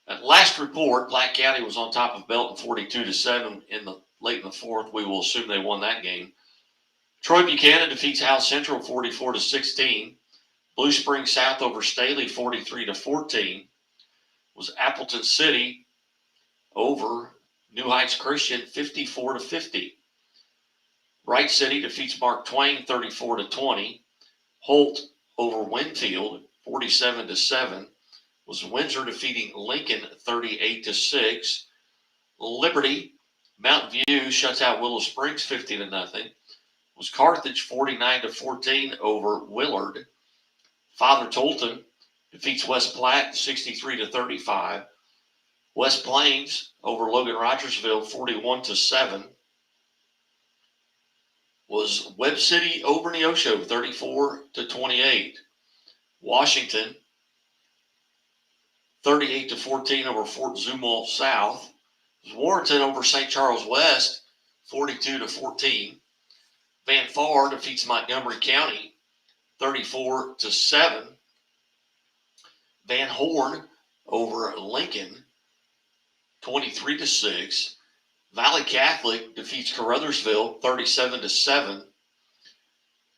At last report, Black County was on top of Belton 42-7 late in the fourth. We will assume they won that game. Troy Buchanan defeats Howell Central 44-16. Blue Springs South over Staley 43-14. Was Appleton City over New Heights Christian 54-50. Wright City defeats Mark Twain 34-20. Holt over Winfield 47-7. Was Windsor defeating Lincoln 38-6. Liberty Mountain View shuts out Willow Springs 50-0. Was Carthage 49-14 over Willard. Father Tolton defeats West Platte 63-35. West Plains over Logan Rogersville 41-7. Was Webb City over Neosho 34-28. Washington 38-14 over Fort Zumwalt South. Was Warrenton over St. Charles West 42-14. Van Farr defeats Montgomery County 34-7. Van Horn over Lincoln 23-6. Valley Catholic defeats Caruthersville 37-7.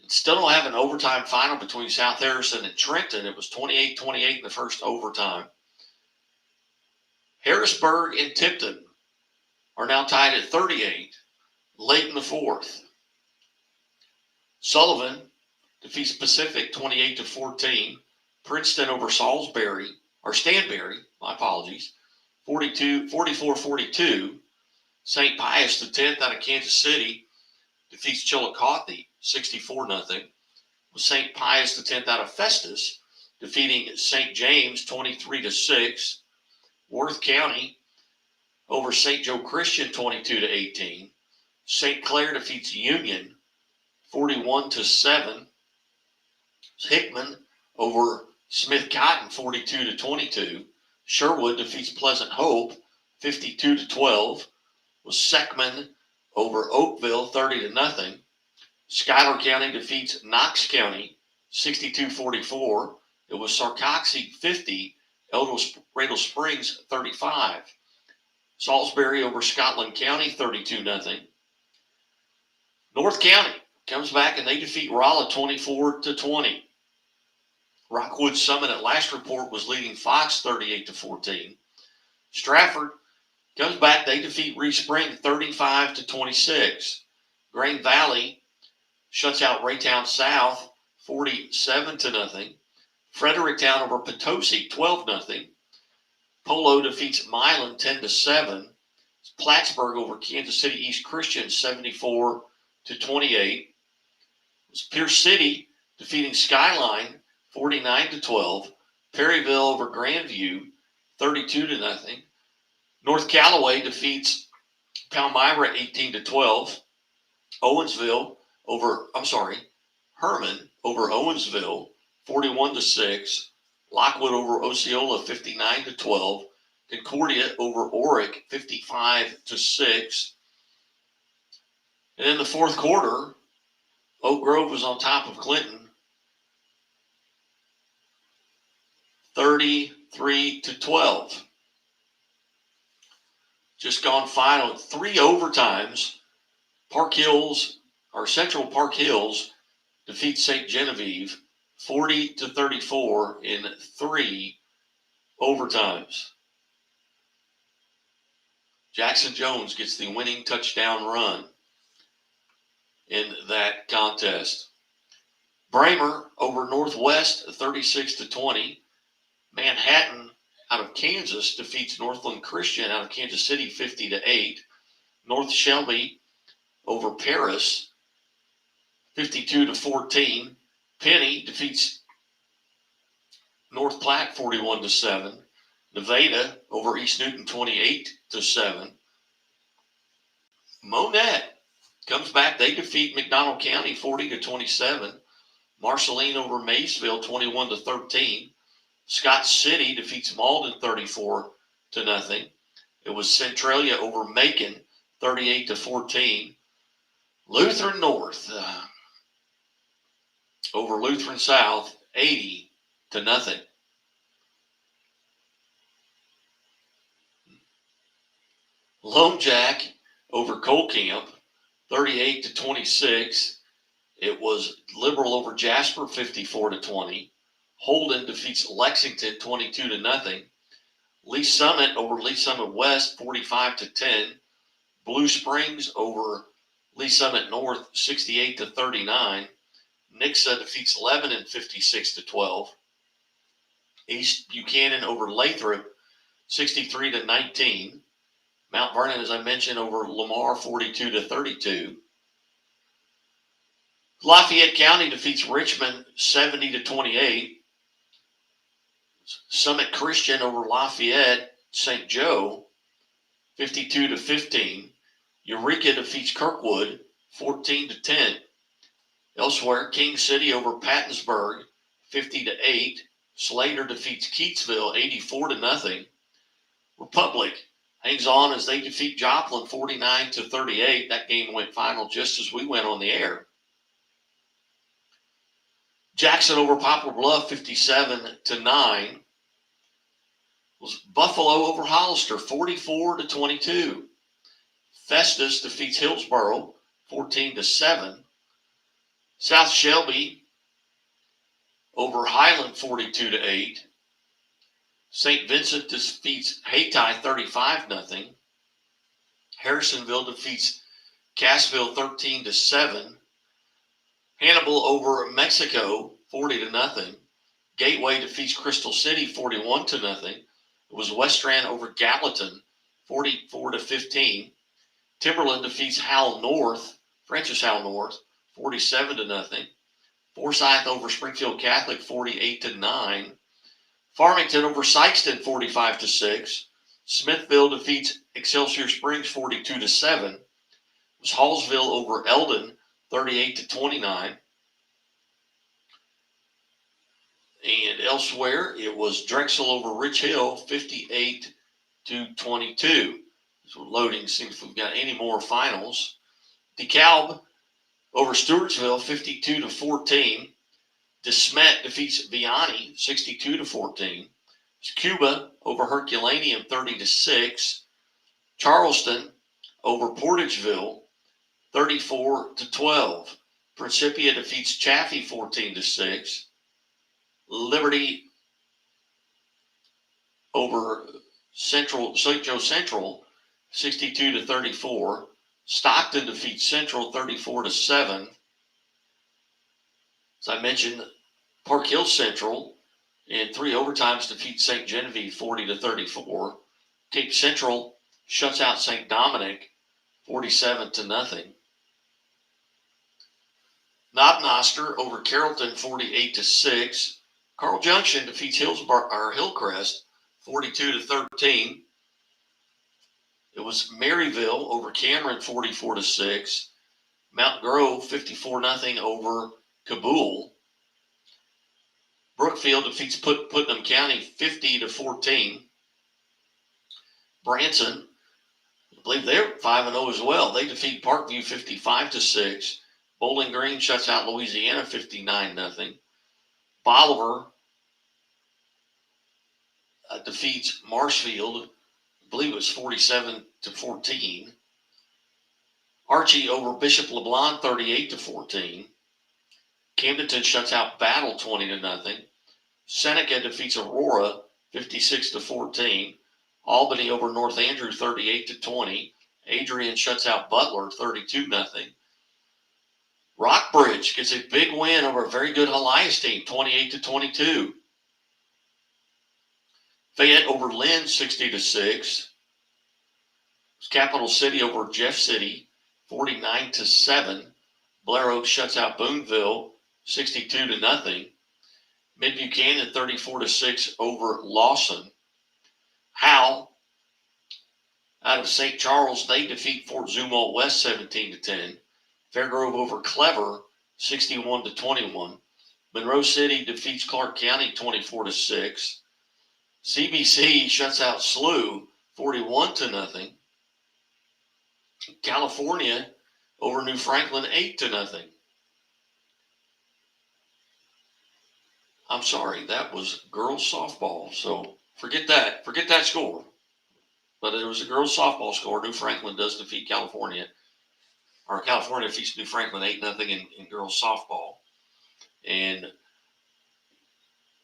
Still don't have an overtime final between South Harrison and Trenton. It was 28-28 in the first overtime. Harrisburg and Tipton are now tied at 38 late in the fourth. Sullivan defeats Pacific 28-14. Princeton over Stanberry, my apologies, 44-42. St. Pius X out of Kansas City defeats Chillicothe 64-0. With St. Pius X out of Festus defeating St. James 23-6. Worth County over St. Joe Christian 22-18. St. Clair defeats Union 41-7. Hickman over Smith Cotton 42-22. Sherwood defeats Pleasant Hope 52-12. Was Seckman over Oakville 30-0. Schuyler County defeats Knox County 62-44. It was Sarcoxie 50, El Dorado Springs 35. Salisbury over Scotland County 32-0. North County comes back and they defeat Rolla 24-20. Rockwood Summit at last report was leading Fox 38-14. Stratford comes back, they defeat Reese Spring 35-26. Grain Valley shuts out Raytown South 47-0. Fredericktown over Potosi 12-0. Polo defeats Milan 10-7. Plattsburgh over Kansas City East Christian 74-28. Pierce City defeating Skyline 49-12. Perryville over Grandview 32-0. North Callaway defeats Palmyra 18-12. Herman over Owensville, 41-6. Lockwood over Osceola, 59-12. Concordia over Oric, 55-6. And in the fourth quarter, Oak Grove was on top of Clinton, 33-12. Just gone final, 3 overtimes. Central Park Hills defeats St. Genevieve 40-34 in 3 overtimes. Jackson Jones gets the winning touchdown run in that contest. Bramer over Northwest 36-20. Manhattan out of Kansas defeats Northland Christian out of Kansas City 50-8. North Shelby over Paris 52-14. Penny defeats North Platte 41-7. Nevada over East Newton 28-7. Monette comes back. They defeat McDonald County 40-27. Marceline over Maysville 21-13. Scott City defeats Malden 34-0. It was Centralia over Macon 38-14. Lutheran North over Lutheran South 80-0. Lone Jack over Cole Camp 38-26. It was Liberal over Jasper 54-20. Holden defeats Lexington 22-0. Lee Summit over Lee Summit West 45-10. Blue Springs over Lee Summit North 68-39. Nixa defeats Lebanon 56-12. East Buchanan over Lathrop 63-19. Mount Vernon, as I mentioned, over Lamar 42-32. Lafayette County defeats Richmond 70-28. Summit Christian over Lafayette St. Joe 52-15. Eureka defeats Kirkwood 14-10. Elsewhere, King City over Pattonsburg 50-8. Slater defeats Keatsville 84-0. Republic hangs on as they defeat Joplin 49-38. That game went final just as we went on the air. Jackson over Poplar Bluff 57-9. Was Buffalo over Hollister 44-22. Festus defeats Hillsboro 14-7. South Shelby over Highland 42-8. St. Vincent defeats Hayti 35-0. Harrisonville defeats Cassville 13-7. Hannibal over Mexico 40-0. Gateway defeats Crystal City 41-0. It was Westran over Gallatin 44-15. Timberland defeats Francis Howell North 47-0. Forsyth over Springfield Catholic 48-9. Farmington over Sykeston 45-6. Smithville defeats Excelsior Springs 42-7. It was Hallsville over Eldon 38-29. And elsewhere, it was Drexel over Rich Hill 58-22. So loading, see if we've got any more finals. DeKalb over Stewartsville 52-14. DeSmet defeats Vianney 62-14. Cuba over Herculaneum 30-6. Charleston over Portageville 34-12. Principia defeats Chaffee 14-6. Liberty over St. Joe Central 62-34. Stockton defeats Central 34-7. As I mentioned, Park Hill Central in 3 overtimes defeats St. Genevieve 40-34. Cape Central shuts out St. Dominic 47-0. Knob-Noster over Carrollton 48-6. Carl Junction defeats Hillcrest 42-13. It was Maryville over Cameron 44-6. Mount Grove 54-0 over Kabul. Brookfield defeats Putnam County 50-14. Branson, I believe they're 5-0 as well. They defeat Parkview 55-6. Bowling Green shuts out Louisiana 59-0. Bolivar defeats Marshfield, I believe it was 47-14. Archie over Bishop LeBlanc 38-14. Camdenton shuts out Battle 20-0. Seneca defeats Aurora 56-14. Albany over North Andrew 38-20. Adrian shuts out Butler 32-0. Rockbridge gets a big win over a very good Elias team 28-22. Fayette over Lynn 60-6. Capital City over Jeff City 49-7. Blair Oaks shuts out Boonville 62-0. Mid Buchanan 34-6 over Lawson. Howell out of St. Charles, they defeat Fort Zumwalt West 17-10. Fairgrove over Clever 61-21. Monroe City defeats Clark County 24-6. CBC shuts out SLU 41-0. California over New Franklin 8-0. I'm sorry, that was girls softball. So forget that score. But it was a girls softball score. New Franklin does defeat California. Or California defeats New Franklin 8-0 in girls softball. And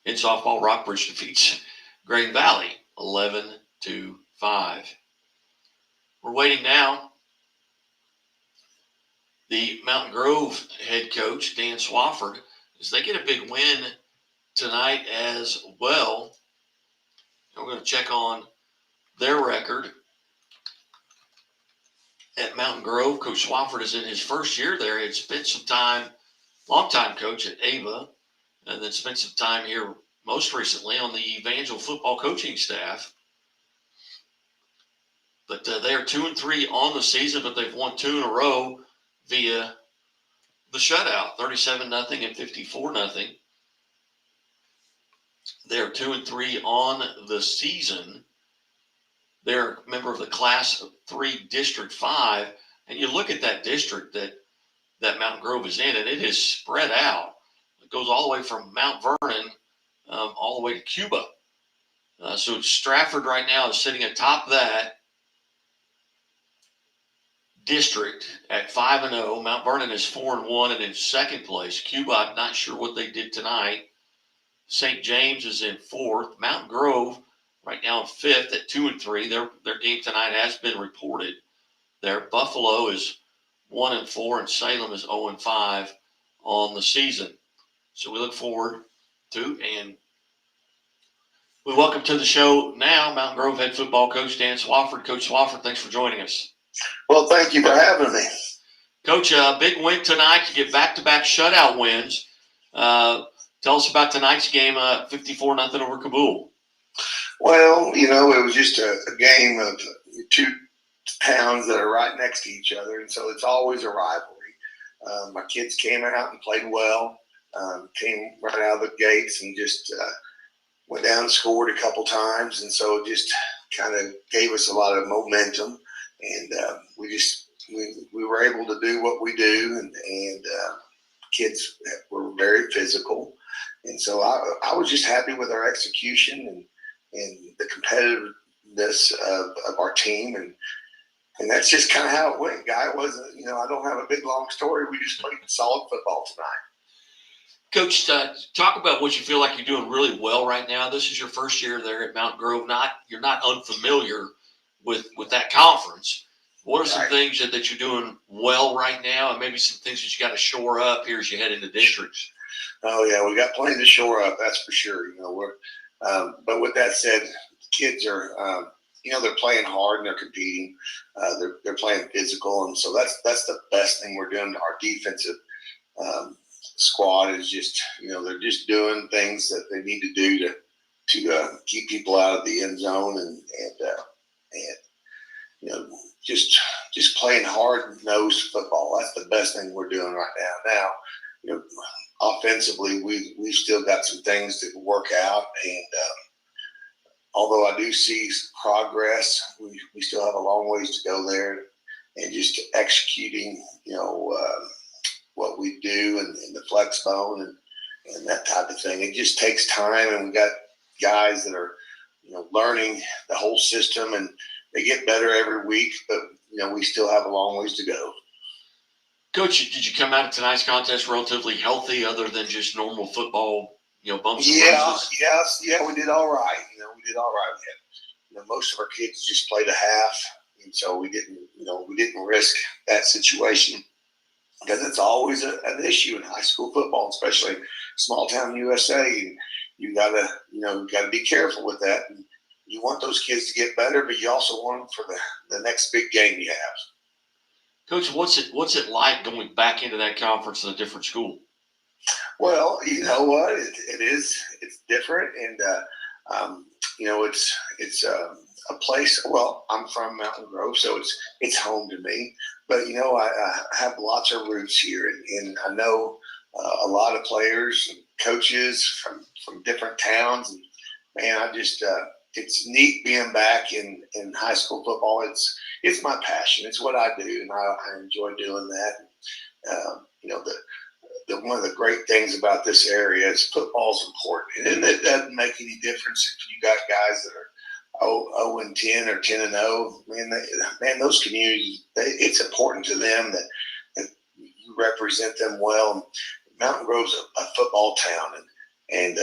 in softball, Rockbridge defeats Green Valley 11-5. We're waiting now. The Mountain Grove head coach, Dan Swafford, as they get a big win tonight as well. And we're going to check on their record at Mountain Grove. Coach Swafford is in his first year there. He had spent some time, longtime coach at Ava, and then spent some time here most recently on the Evangel football coaching staff. But they are 2-3 on the season, but they've won 2 in a row via the shutout, 37-0 and 54-0. They're 2-3 on the season. They're a member of the Class 3 District 5. And you look at that district that Mountain Grove is in, and it is spread out. It goes all the way from Mount Vernon all the way to Cuba. So Stratford right now is sitting atop that district at 5-0. Mount Vernon is 4-1 and in second place. Cuba, I'm not sure what they did tonight. St. James is in fourth. Mountain Grove right now in fifth at 2-3. Their game tonight has been reported there. Buffalo is 1-4 and Salem is 0-5 on the season. So we look forward to, and we welcome to the show now Mountain Grove head football coach Dan Swafford. Coach Swafford, thanks for joining us. Well, thank you for having me. Coach, big win tonight. You get back-to-back shutout wins. Tell us about tonight's game, 54-0 over Kabul. Well, it was just a game of two towns that are right next to each other, and so it's always a rivalry. My kids came out and played well, came right out of the gates and just went down and scored a couple times, and so it just kind of gave us a lot of momentum, and we were able to do what we do, and kids were very physical. And so I was just happy with our execution and the competitiveness of our team. And that's just kind of how it went, Guy. It wasn't, I don't have a big, long story. We just played solid football tonight. Coach, talk about what you feel like you're doing really well right now. This is your first year there at Mountain Grove. You're not unfamiliar with that conference. What are some things that you're doing well right now, and maybe some things that you got to shore up here as you head into districts? Oh yeah, we got plenty to shore up. That's for sure. But with that said, the kids are, they're playing hard and they're competing. They're playing physical, and so that's the best thing we're doing. Our defensive squad is just, they're just doing things that they need to do to keep people out of the end zone and just playing hard-nosed football. That's the best thing we're doing right now. Now, offensively, we've still got some things to work out. And although I do see progress, we still have a long ways to go there. And just executing, what we do and the flex bone and that type of thing. It just takes time, and we got guys that are, learning the whole system, and they get better every week, but, we still have a long ways to go. Coach, did you come out of tonight's contest relatively healthy other than just normal football, bumps and bruises? Yeah, we did all right. We did all right. We had, most of our kids just played a half, and so we didn't risk that situation, because it's always an issue in high school football, especially small town USA. And you gotta be careful with that. And you want those kids to get better, but you also want them for the next big game you have. Coach, what's it like going back into that conference in a different school? Well, you know what, it's different, and it's a place. Well, I'm from Mountain Grove, so it's home to me. But I have lots of roots here, and I know a lot of players and coaches from different towns. And man, I just it's neat being back in high school football. It's my passion. It's what I do, and I enjoy doing that. One of the great things about this area is football's important, and it doesn't make any difference if you got guys that are 0-10 or 10-0. Man, those communities, it's important to them that you represent them well. Mountain Grove's a football town, and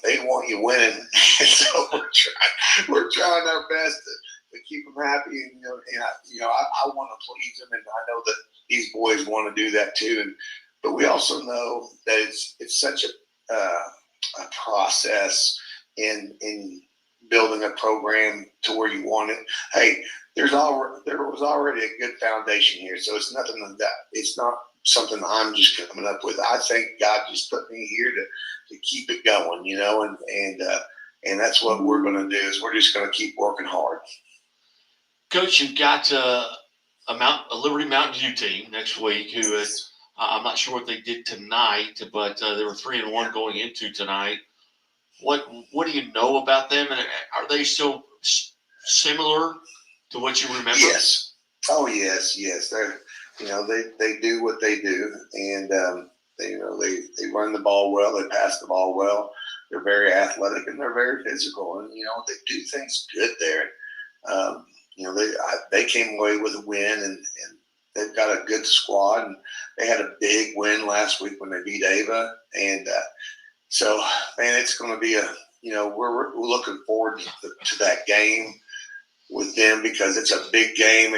they want you winning, and so we're trying our best to keep them happy, and I want to please them, and I know that these boys want to do that too. But we also know that it's such a process in building a program to where you want it. Hey, there was already a good foundation here, so it's nothing like that. It's not something I'm just coming up with. I think God just put me here to keep it going, and that's what we're going to do. Is we're just going to keep working hard. Coach, you've got a Liberty Mountain View team next week who is, I'm not sure what they did tonight, but they were 3-1 going into tonight. What do you know about them, and are they so similar to what you remember? Yes. Oh, yes. They're, they do what they do, and they run the ball well. They pass the ball well. They're very athletic, and they're very physical, and they do things good there. They came away with a win, and they've got a good squad, and they had a big win last week when they beat Ava, and so, man, it's going to be we're looking forward to that game with them, because it's a big game.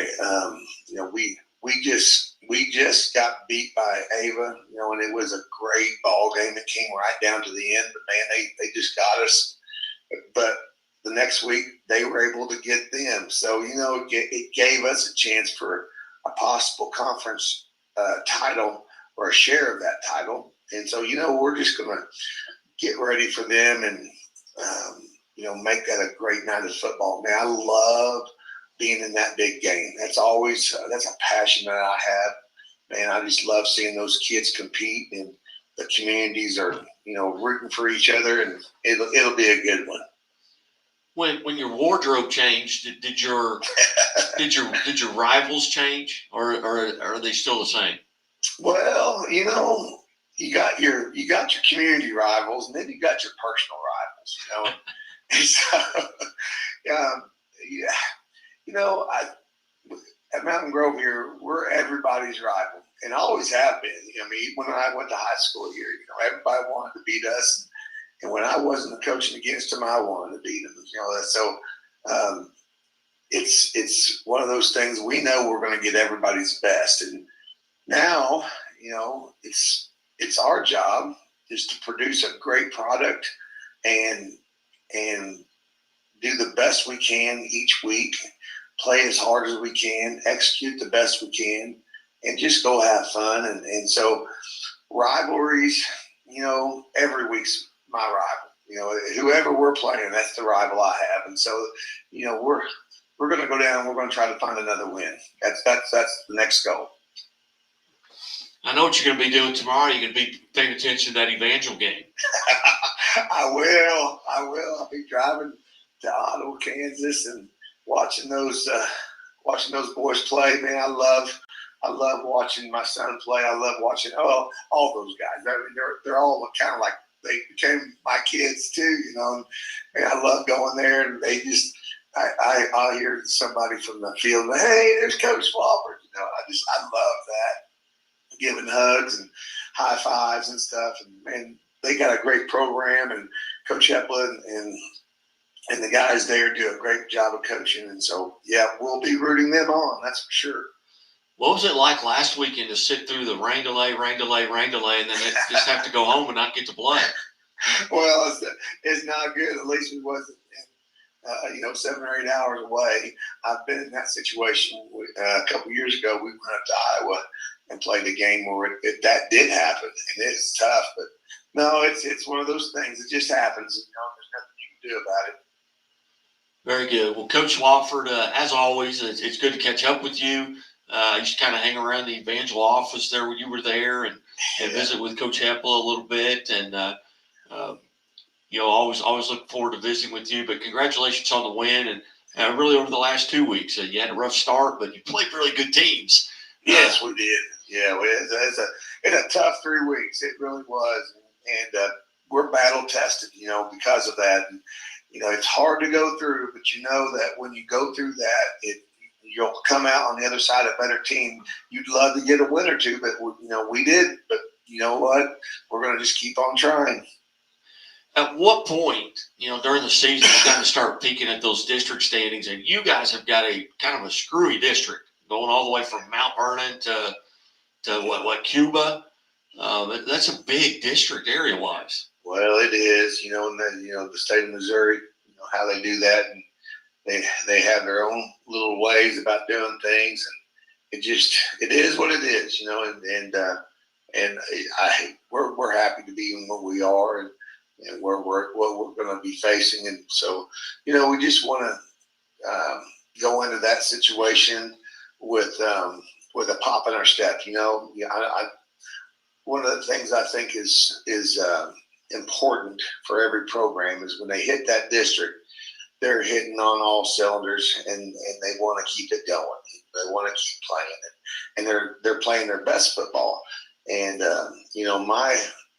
We just got beat by Ava, and it was a great ball game. It came right down to the end, but man, they just got us. But the next week they were able to get them, so it gave us a chance for a possible conference title or a share of that title. And so, we're just going to get ready for them and, make that a great night of football. Man, I love being in that big game. That's a passion that I have. Man, I just love seeing those kids compete, and the communities are, rooting for each other, and it'll be a good one. When your wardrobe changed, did your rivals change, or are they still the same? Well, you got your community rivals, and then you got your personal rivals. And so, at Mountain Grove here, we're everybody's rival, and always have been. When I went to high school here, everybody wanted to beat us, and when I wasn't coaching against them, I wanted to beat them. So it's one of those things. We know we're going to get everybody's best, and now it's our job is to produce a great product and do the best we can each week, play as hard as we can, execute the best we can, and just go have fun. And so rivalries, every week's my rival. Whoever we're playing, that's the rival I have. And so, we're going to go down and we're going to try to find another win. That's the next goal. I know what you're going to be doing tomorrow. You're going to be paying attention to that Evangel game. I will. I'll be driving to Ottawa, Kansas, and watching those boys play. Man, I love watching my son play. I love watching all those guys. They're all kind of like they became my kids too, you know. And I love going there, and they just I hear somebody from the field, hey, there's Coach Swafford. You know, I love that, giving hugs and high fives and stuff. And man, they got a great program, and Coach Epplin and the guys there do a great job of coaching. And so, yeah, we'll be rooting them on. That's for sure. What was it like last weekend to sit through the rain delay, and then just have to go home and not get to play? Well, it's not good. At least we wasn't, 7 or 8 hours away. I've been in that situation a couple years ago. We went up to Iowa and played a game where that did happen, and it's tough. But no, it's one of those things. It just happens. You know, there's nothing you can do about it. Very good. Well, Coach Swafford, as always, it's good to catch up with you. You just kind of hang around the Evangel office there when you were there and visit with Coach Heppel a little bit. And, always look forward to visiting with you. But congratulations on the win. And really over the last 2 weeks, you had a rough start, but you played really good teams. Yes, we did. Yeah, it's a tough 3 weeks. It really was. And we're battle tested, because of that. And, it's hard to go through, but you know that when you go through that, you'll come out on the other side a better team. You'd love to get a win or two, but we did. But you know what? We're going to just keep on trying. At what point, during the season, you kind of start peeking at those district standings, and you guys have got a kind of a screwy district going all the way from Mount Vernon to Cuba. That's a big district area-wise. Well, it is, and then, the state of Missouri, how they do that, and they have their own little ways about doing things, and it is what it is, and we're happy to be in what we are, and what we're going to be facing, and so, we just want to go into that situation with a pop in our step, one of the things I think is important for every program is when they hit that district, they're hitting on all cylinders, and they want to keep it going. They want to keep playing it, and they're playing their best football. And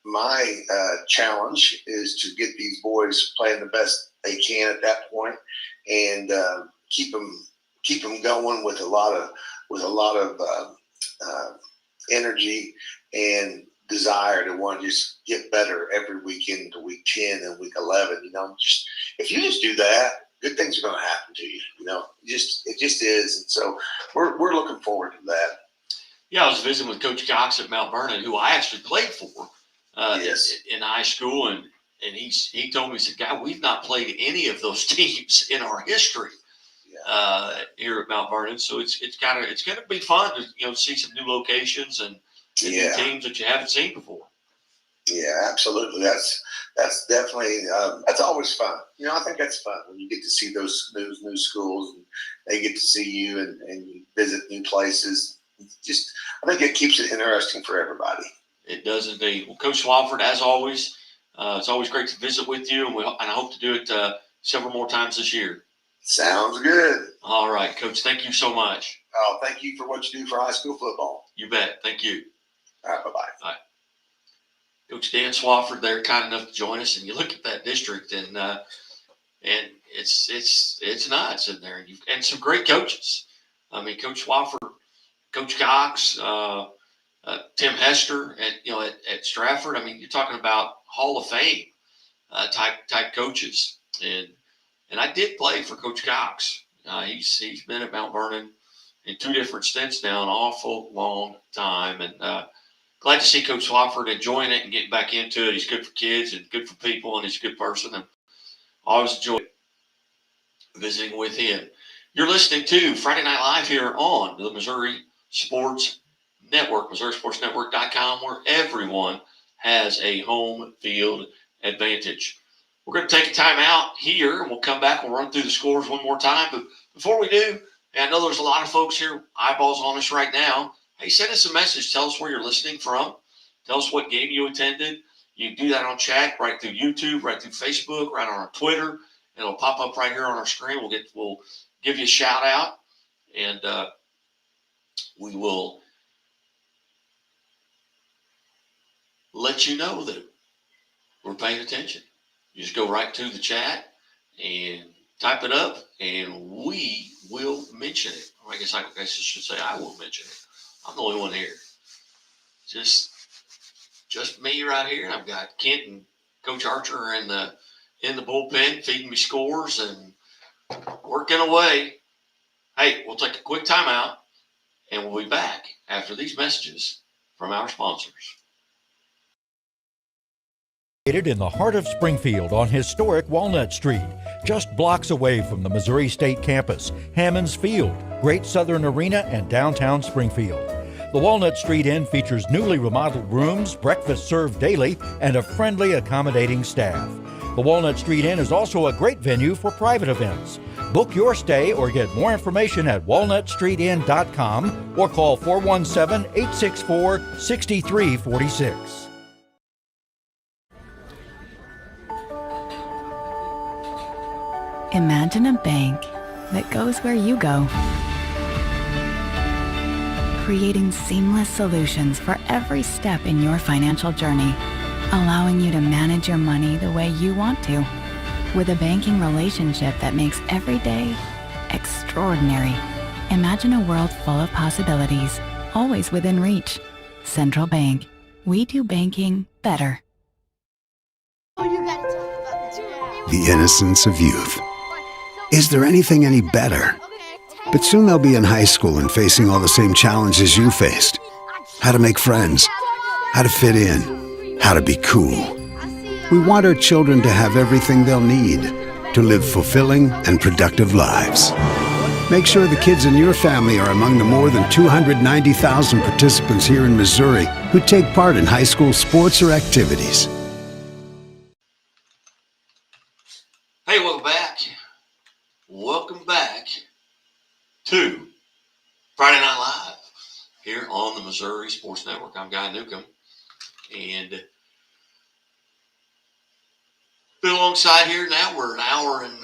my challenge is to get these boys playing the best they can at that point, and keep them going with a lot of energy and desire to want to just get better every weekend to week 10 and week 11. If you just do that, good things are going to happen to you. It just is. And so we're looking forward to that. Yeah, I was visiting with Coach Cox at Mount Vernon, who I actually played for in high school, and he told me, he said, "Guy, we've not played any of those teams in our history here at Mount Vernon." So it's going to be fun to see some new locations and new teams that you haven't seen before. Yeah, absolutely. That's definitely that's always fun. I think that's fun when you get to see those new schools, and they get to see you and you visit new places. I think it keeps it interesting for everybody. It does indeed. Well, Coach Swafford, as always, it's always great to visit with you, and I hope to do it several more times this year. Sounds good. All right, Coach. Thank you so much. Oh, thank you for what you do for high school football. You bet. Thank you. All right, bye-bye. All right. Coach Dan Swafford there, kind enough to join us, and you look at that district, and it's nuts in there, and some great coaches. I mean, Coach Swafford, Coach Cox, Tim Hester at Stratford. I mean, you're talking about Hall of Fame type coaches, and I did play for Coach Cox. He's been at Mount Vernon in 2 different stints now, an awful long time, and glad to see Coach Swafford enjoying it and getting back into it. He's good for kids and good for people, and he's a good person, and I always enjoy visiting with him. You're listening to Friday Night Live here on the Missouri Sports Network, MissouriSportsNetwork.com, where everyone has a home field advantage. We're going to take a time out here, and we'll come back. We'll run through the scores one more time. But before we do, I know there's a lot of folks here, eyeballs on us right now. hey, send us a message. Tell us where you're listening from. Tell us what game you attended. You can do that on chat, right through YouTube, right through Facebook, right on our Twitter. It'll pop up right here on our screen. We'll give you a shout out, and we will let you know that we're paying attention. You just go right to the chat and type it up, and we will mention it. Or I guess I should say I will mention it. I'm the only one here. Just me right here. I've got Kent and Coach Archer in the bullpen feeding me scores and working away. Hey, we'll take a quick timeout, and we'll be back after these messages from our sponsors. In the heart of Springfield on historic Walnut Street, just blocks away from the Missouri State campus, Hammons Field, Great Southern Arena, and downtown Springfield. The Walnut Street Inn features newly remodeled rooms, breakfast served daily, and a friendly, accommodating staff. The Walnut Street Inn is also a great venue for private events. Book your stay or get more information at walnutstreetinn.com or call 417-864-6346. Imagine a bank that goes where you go, creating seamless solutions for every step in your financial journey, allowing you to manage your money the way you want to, with a banking relationship that makes every day extraordinary. Imagine a world full of possibilities, always within reach. Central Bank. We do banking better. The innocence of youth. Is there anything any better? But soon they'll be in high school and facing all the same challenges you faced. How to make friends, how to fit in, how to be cool. We want our children to have everything they'll need to live fulfilling and productive lives. Make sure the kids in your family are among the more than 290,000 participants here in Missouri who take part in high school sports or activities. Hey, welcome back. Welcome back to Friday Night Live here on the Missouri Sports Network. I'm Guy Newcomb, and been alongside here now. We're an hour and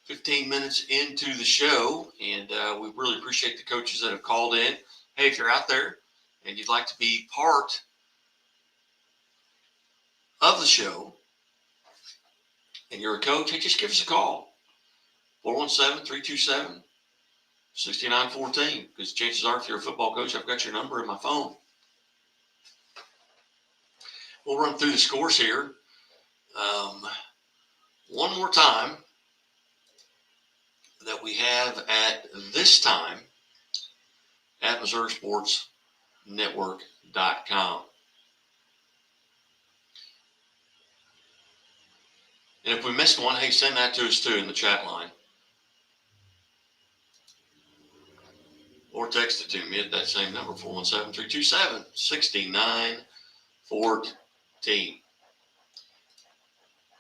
15 minutes into the show, and we really appreciate the coaches that have called in. Hey, if you're out there and you'd like to be part of the show and you're a coach, hey, just give us a call. 417-327-6914, because chances are if you're a football coach, I've got your number in my phone. We'll run through the scores here one more time that we have at this time at MissouriSportsNetwork.com. And if we missed one, hey, send that to us too in the chat line. Or text it to me at that same number, 417-327-6914.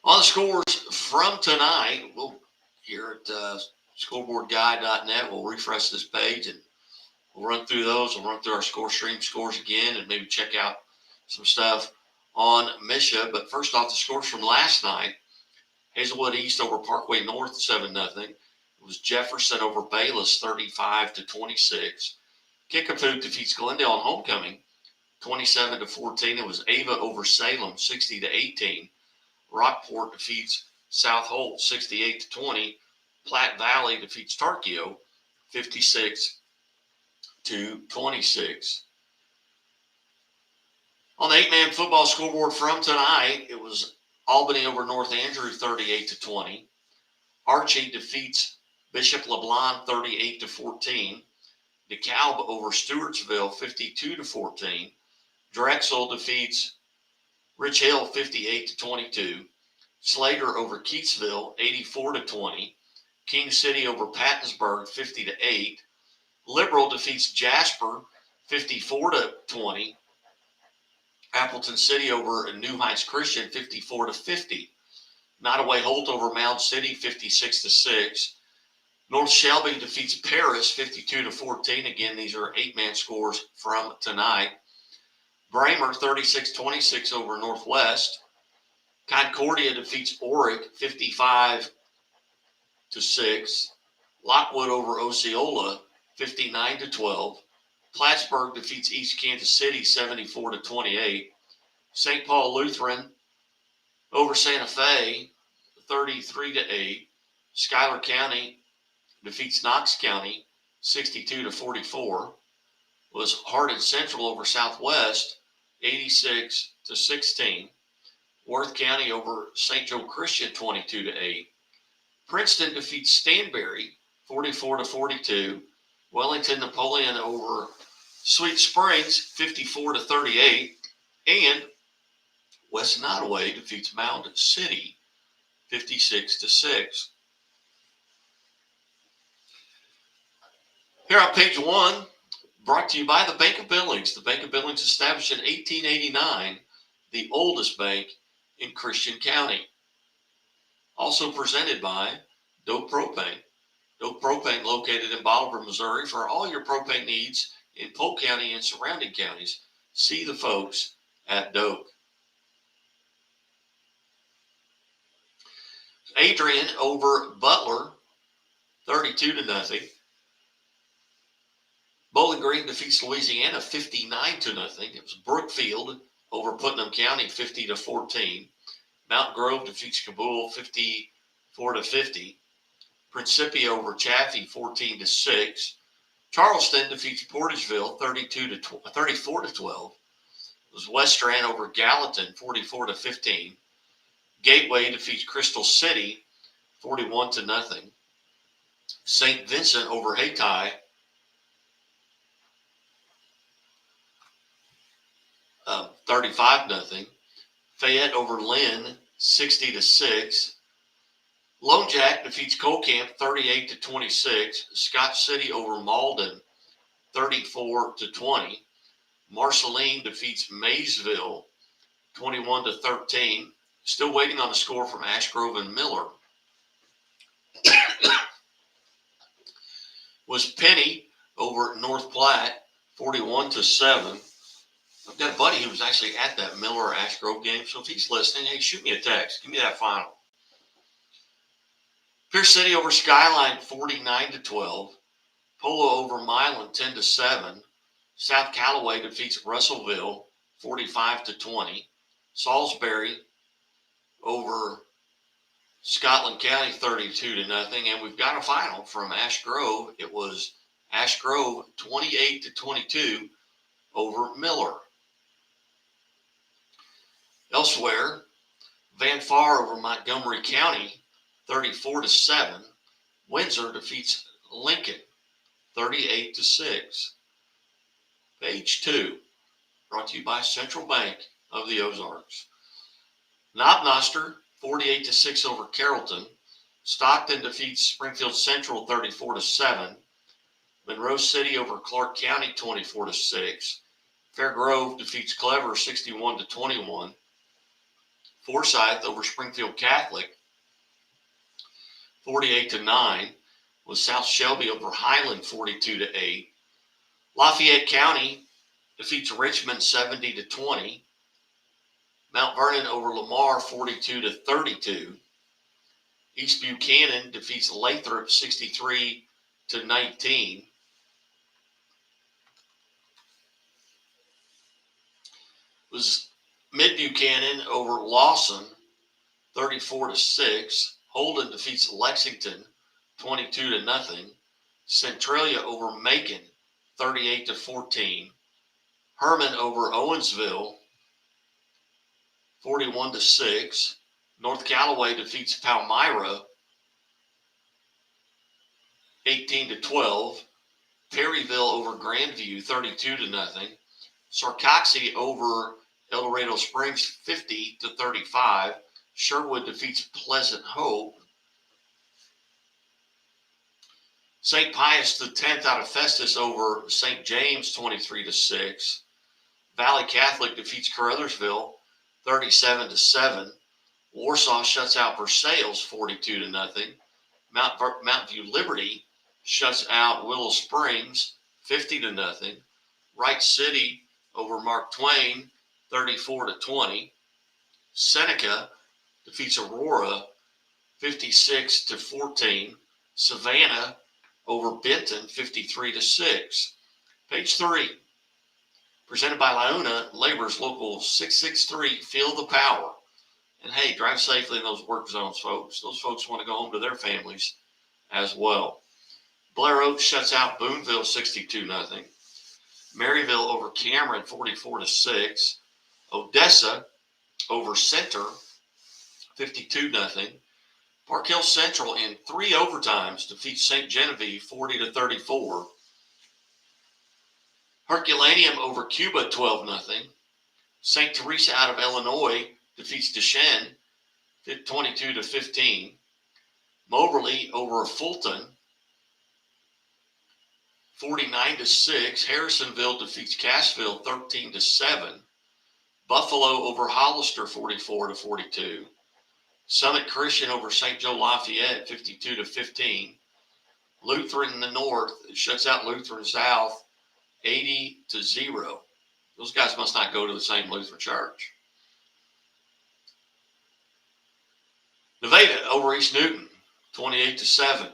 On the scores from tonight, we'll here at scoreboardguy.net, we'll refresh this page and we'll run through those. We'll run through our score stream scores again and maybe check out some stuff on MSHSAA. But first off, the scores from last night. Hazelwood East over Parkway North, 7-0. It was Jefferson over Bayless, 35-26. Kickapoo defeats Glendale on homecoming, 27-14. It was Ava over Salem, 60-18. Rockport defeats South Holt, 68-20. Platte Valley defeats Tarkio, 56-26. On the 8-man football scoreboard from tonight, it was Albany over North Andrew, 38-20. Archie defeats Bishop LeBlanc, 38-14. DeKalb over Stewartsville, 52-14. Drexel defeats Rich Hill, 58-22. Slater over Keatsville, 84-20. King City over Pattonsburg, 50-8. Liberal defeats Jasper, 54-20. Appleton City over New Heights Christian, 54-50. Nottoway Holt over Mound City, 56-6. North Shelby defeats Paris 52-14. Again, these are 8-man scores from tonight. Bramer 36-26 over Northwest. Concordia defeats Oric 55-6. Lockwood over Osceola 59-12. Plattsburgh defeats East Kansas City 74-28. St. Paul Lutheran over Santa Fe 33-8. Schuyler County defeats Knox County 62-44. Was Hardin Central over Southwest 86-16. Worth County over St. Joe Christian 22-8. Princeton defeats Stanberry 44-42. Wellington Napoleon over Sweet Springs 54-38. And West Nottoway defeats Mound City 56-6. Here on page 1, brought to you by the Bank of Billings. The Bank of Billings established in 1889, the oldest bank in Christian County. Also presented by Doak Propane. Doak Propane, located in Bolivar, Missouri, for all your propane needs in Polk County and surrounding counties. See the folks at Doak. Adrian over Butler, 32-0. Bowling Green defeats Louisiana 59-0. It was Brookfield over Putnam County 50-14. Mount Grove defeats Cabool 54-50. Principia over Chaffee 14-6. Charleston defeats Portageville 34-12. It was West Strand over Gallatin 44-15. Gateway defeats Crystal City 41-0. St. Vincent over Hayti 35-0. Fayette over Lynn 60-6. Lone Jack defeats Colcamp 38-26. Scott City over Malden 34-20. Marceline defeats Maysville 21-13. Still waiting on the score from Ash Grove and Miller. Was Penny over North Platte 41-7. I've got a buddy who was actually at that Miller Ash Grove game, so if he's listening, hey, shoot me a text. Give me that final. Pierce City over Skyline 49-12. Polo over Milan 10-7. South Callaway defeats Russellville 45-20. Salisbury over Scotland County 32-0. And we've got a final from Ash Grove. It was Ash Grove 28-22 over Miller. Elsewhere, Van Far over Montgomery County 34-7. Windsor defeats Lincoln 38-6. Page 2, brought to you by Central Bank of the Ozarks. Knob-Noster 48-6 over Carrollton. Stockton defeats Springfield Central 34-7. Monroe City over Clark County 24-6. Fair Grove defeats Clever 61-21. Forsyth over Springfield Catholic 48-9. With South Shelby over Highland 42-8. Lafayette County defeats Richmond 70-20. Mount Vernon over Lamar 42-32. East Buchanan defeats Lathrop 63-19. Was Mid Buchanan over Lawson 34-6. Holden defeats Lexington 22-0. Centralia over Macon 38-14. Herman over Owensville 41-6. North Callaway defeats Palmyra 18-12. Perryville over Grandview 32-0. Sarcoxie over El Dorado Springs 50-35. Sherwood defeats Pleasant Hope. St. Pius X out of Festus over St. James 23-6. Valley Catholic defeats Caruthersville 37-7. Warsaw shuts out Versailles 42-0. Mountain View Liberty shuts out Willow Springs 50-0. Wright City over Mark Twain 34-20. Seneca defeats Aurora 56-14. Savannah over Benton 53-6. Page 3. Presented by Lyona Labor's Local 663. Feel the power. And hey, drive safely in those work zones, folks. Those folks want to go home to their families as well. Blair Oaks shuts out Boonville 62-0. Maryville over Cameron 44-6. Odessa over Center 52-0. Park Hill Central in 3 overtimes defeats St. Genevieve 40-34. Herculaneum over Cuba 12-0. St. Teresa out of Illinois defeats Deschênes 22-15. Moberly over Fulton 49-6. Harrisonville defeats Cassville 13-7. Buffalo over Hollister 44-42. Summit Christian over St. Joe Lafayette 52-15. Lutheran in the north shuts out Lutheran South 80-0. Those guys must not go to the same Lutheran church. Nevada over East Newton 28-7.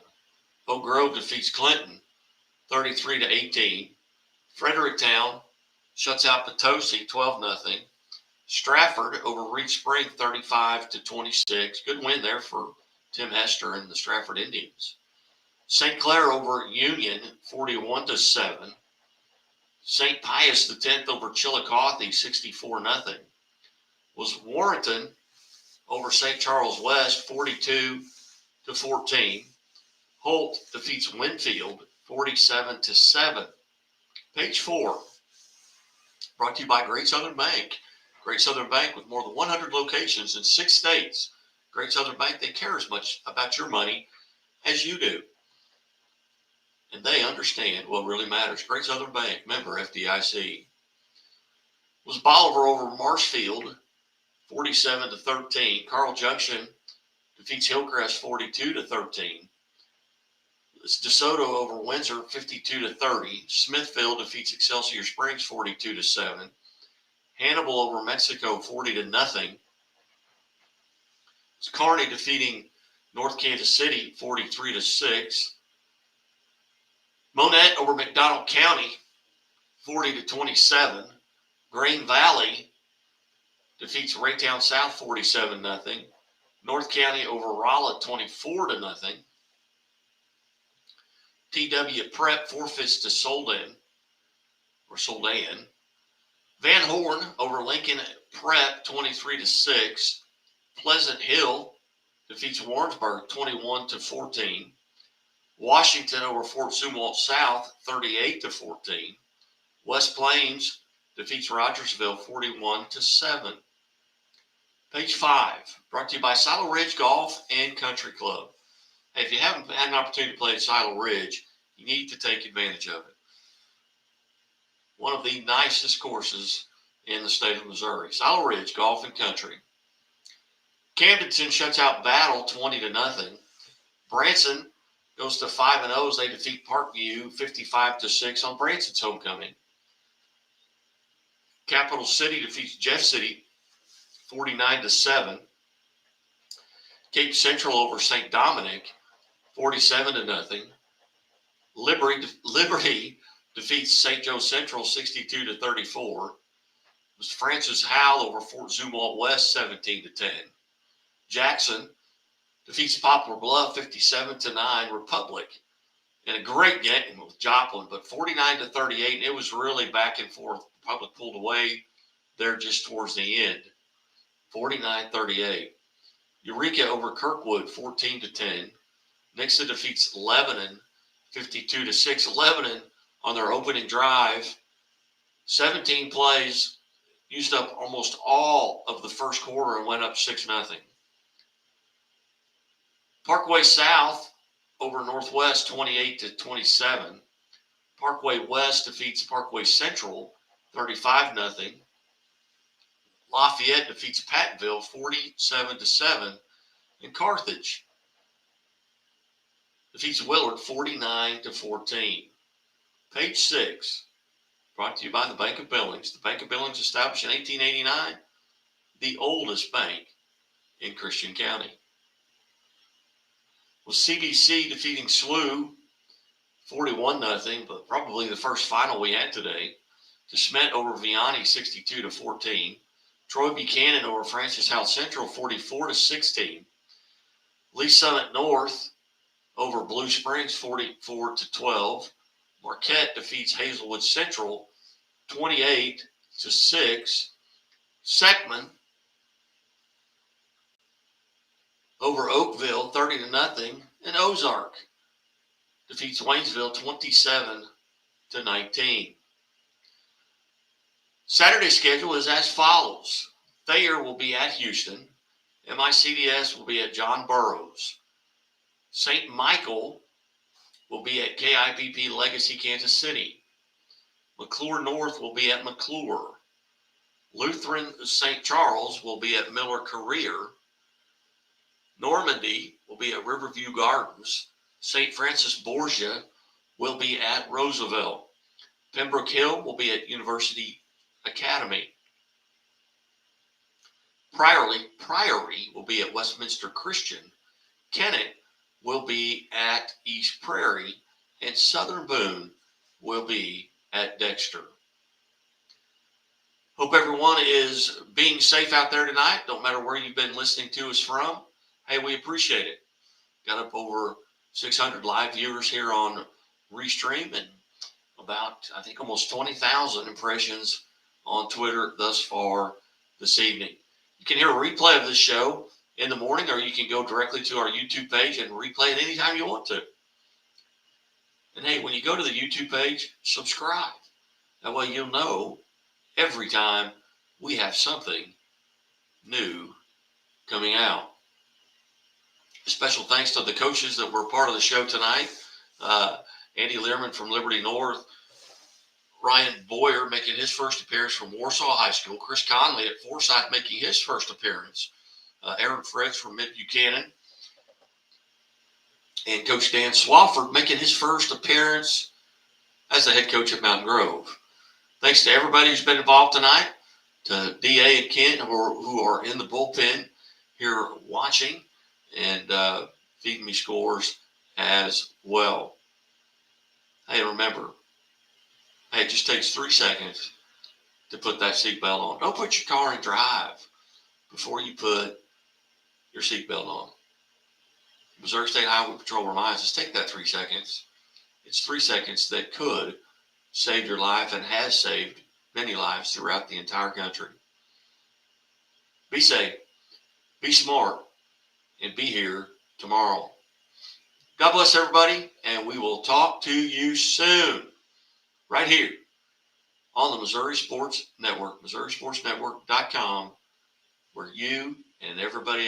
Oak Grove defeats Clinton 33-18. Fredericktown shuts out Potosi 12-0. Stratford over Reed Spring 35-26. Good win there for Tim Hester and the Stratford Indians. St. Clair over Union 41-7. St. Pius X over Chillicothe 64-0. Was Warrenton over St. Charles West 42-14. Holt defeats Winfield 47-7. Page 4. Brought to you by Great Southern Bank. Great Southern Bank with more than 100 locations in 6 states. Great Southern Bank, they care as much about your money as you do. And they understand what really matters. Great Southern Bank, member FDIC. Was Bolivar over Marshfield 47-13. Carl Junction defeats Hillcrest 42-13. It's DeSoto over Windsor 52-30. Smithfield defeats Excelsior Springs 42-7. Hannibal over Mexico 40-0. It's Kearney defeating North Kansas City 43-6. Monette over McDonald County 40-27. Green Valley defeats Raytown South 47-0. North County over Rolla 24-0. TW Prep forfeits to Soldan. Van Horn over Lincoln Prep 23-6. Pleasant Hill defeats Warrensburg 21-14. Washington over Fort Zumwalt South 38-14. West Plains defeats Rogersville 41-7. Page 5, brought to you by Silo Ridge Golf and Country Club. Hey, if you haven't had an opportunity to play at Silo Ridge, you need to take advantage of it. One of the nicest courses in the state of Missouri. Silo Ridge Golf and Country. Camdenton shuts out Battle 20-0. Branson goes to 5-0 as they defeat Parkview 55-6 on Branson's homecoming. Capital City defeats Jeff City 49-7. Cape Central over St. Dominic 47-0. Liberty defeats St. Joe Central 62-34. It was Francis Howell over Fort Zumwalt West 17-10. Jackson defeats Poplar Bluff 57-9. Republic in a great game with Joplin, but 49-38. It was really back and forth. Republic pulled away there just towards the end. 49-38. Eureka over Kirkwood 14-10. Nixa defeats Lebanon 52-6. Lebanon on their opening drive, 17 plays, used up almost all of the first quarter and went up 6-0. Parkway South over Northwest 28-27. Parkway West defeats Parkway Central 35-0. Lafayette defeats Pattonville 47-7. And Carthage defeats Willard 49-14. Page 6, brought to you by the Bank of Billings. The Bank of Billings, established in 1889, the oldest bank in Christian County. With CBC defeating SLU 41-0, but probably the first final we had today. DeSmet over Vianney 62-14. Troy Buchanan over Francis House Central 44-16. Lee Summit North over Blue Springs 44-12. Marquette defeats Hazelwood Central 28-6. Seckman over Oakville 30-0. And Ozark defeats Waynesville 27-19. Saturday schedule is as follows. Thayer will be at Houston. MICDS will be at John Burroughs. St. Michael will be at KIPP Legacy, Kansas City. McClure North will be at McClure. Lutheran St. Charles will be at Miller Career. Normandy will be at Riverview Gardens. St. Francis Borgia will be at Roosevelt. Pembroke Hill will be at University Academy. Priory will be at Westminster Christian. Kennett will be at East Prairie. And Southern Boone will be at Dexter. Hope everyone is being safe out there tonight. Don't matter where you've been listening to us from. Hey, we appreciate it. Got up over 600 live viewers here on Restream and about, I think, almost 20,000 impressions on Twitter thus far this evening. You can hear a replay of this show in the morning, or you can go directly to our YouTube page and replay it anytime you want to. And hey, when you go to the YouTube page, subscribe. That way you'll know every time we have something new coming out. A special thanks to the coaches that were part of the show tonight. Andy Learman from Liberty North. Ryan Boyer making his first appearance from Warsaw High School. Chris Conley at Forsyth making his first appearance. Aaron Fritz from Mid-Buchanan. And Coach Dan Swafford making his first appearance as the head coach at Mountain Grove. Thanks to everybody who's been involved tonight, to DA and Ken who are in the bullpen here watching and feeding me scores as well. Hey, remember, hey, it just takes 3 seconds to put that seatbelt on. Don't put your car in drive before you put your seatbelt on. Missouri State Highway Patrol reminds us, take that 3 seconds. It's 3 seconds that could save your life and has saved many lives throughout the entire country. Be safe, be smart, and be here tomorrow. God bless everybody, and we will talk to you soon, right here on the Missouri Sports Network, MissouriSportsNetwork.com, where you and everybody else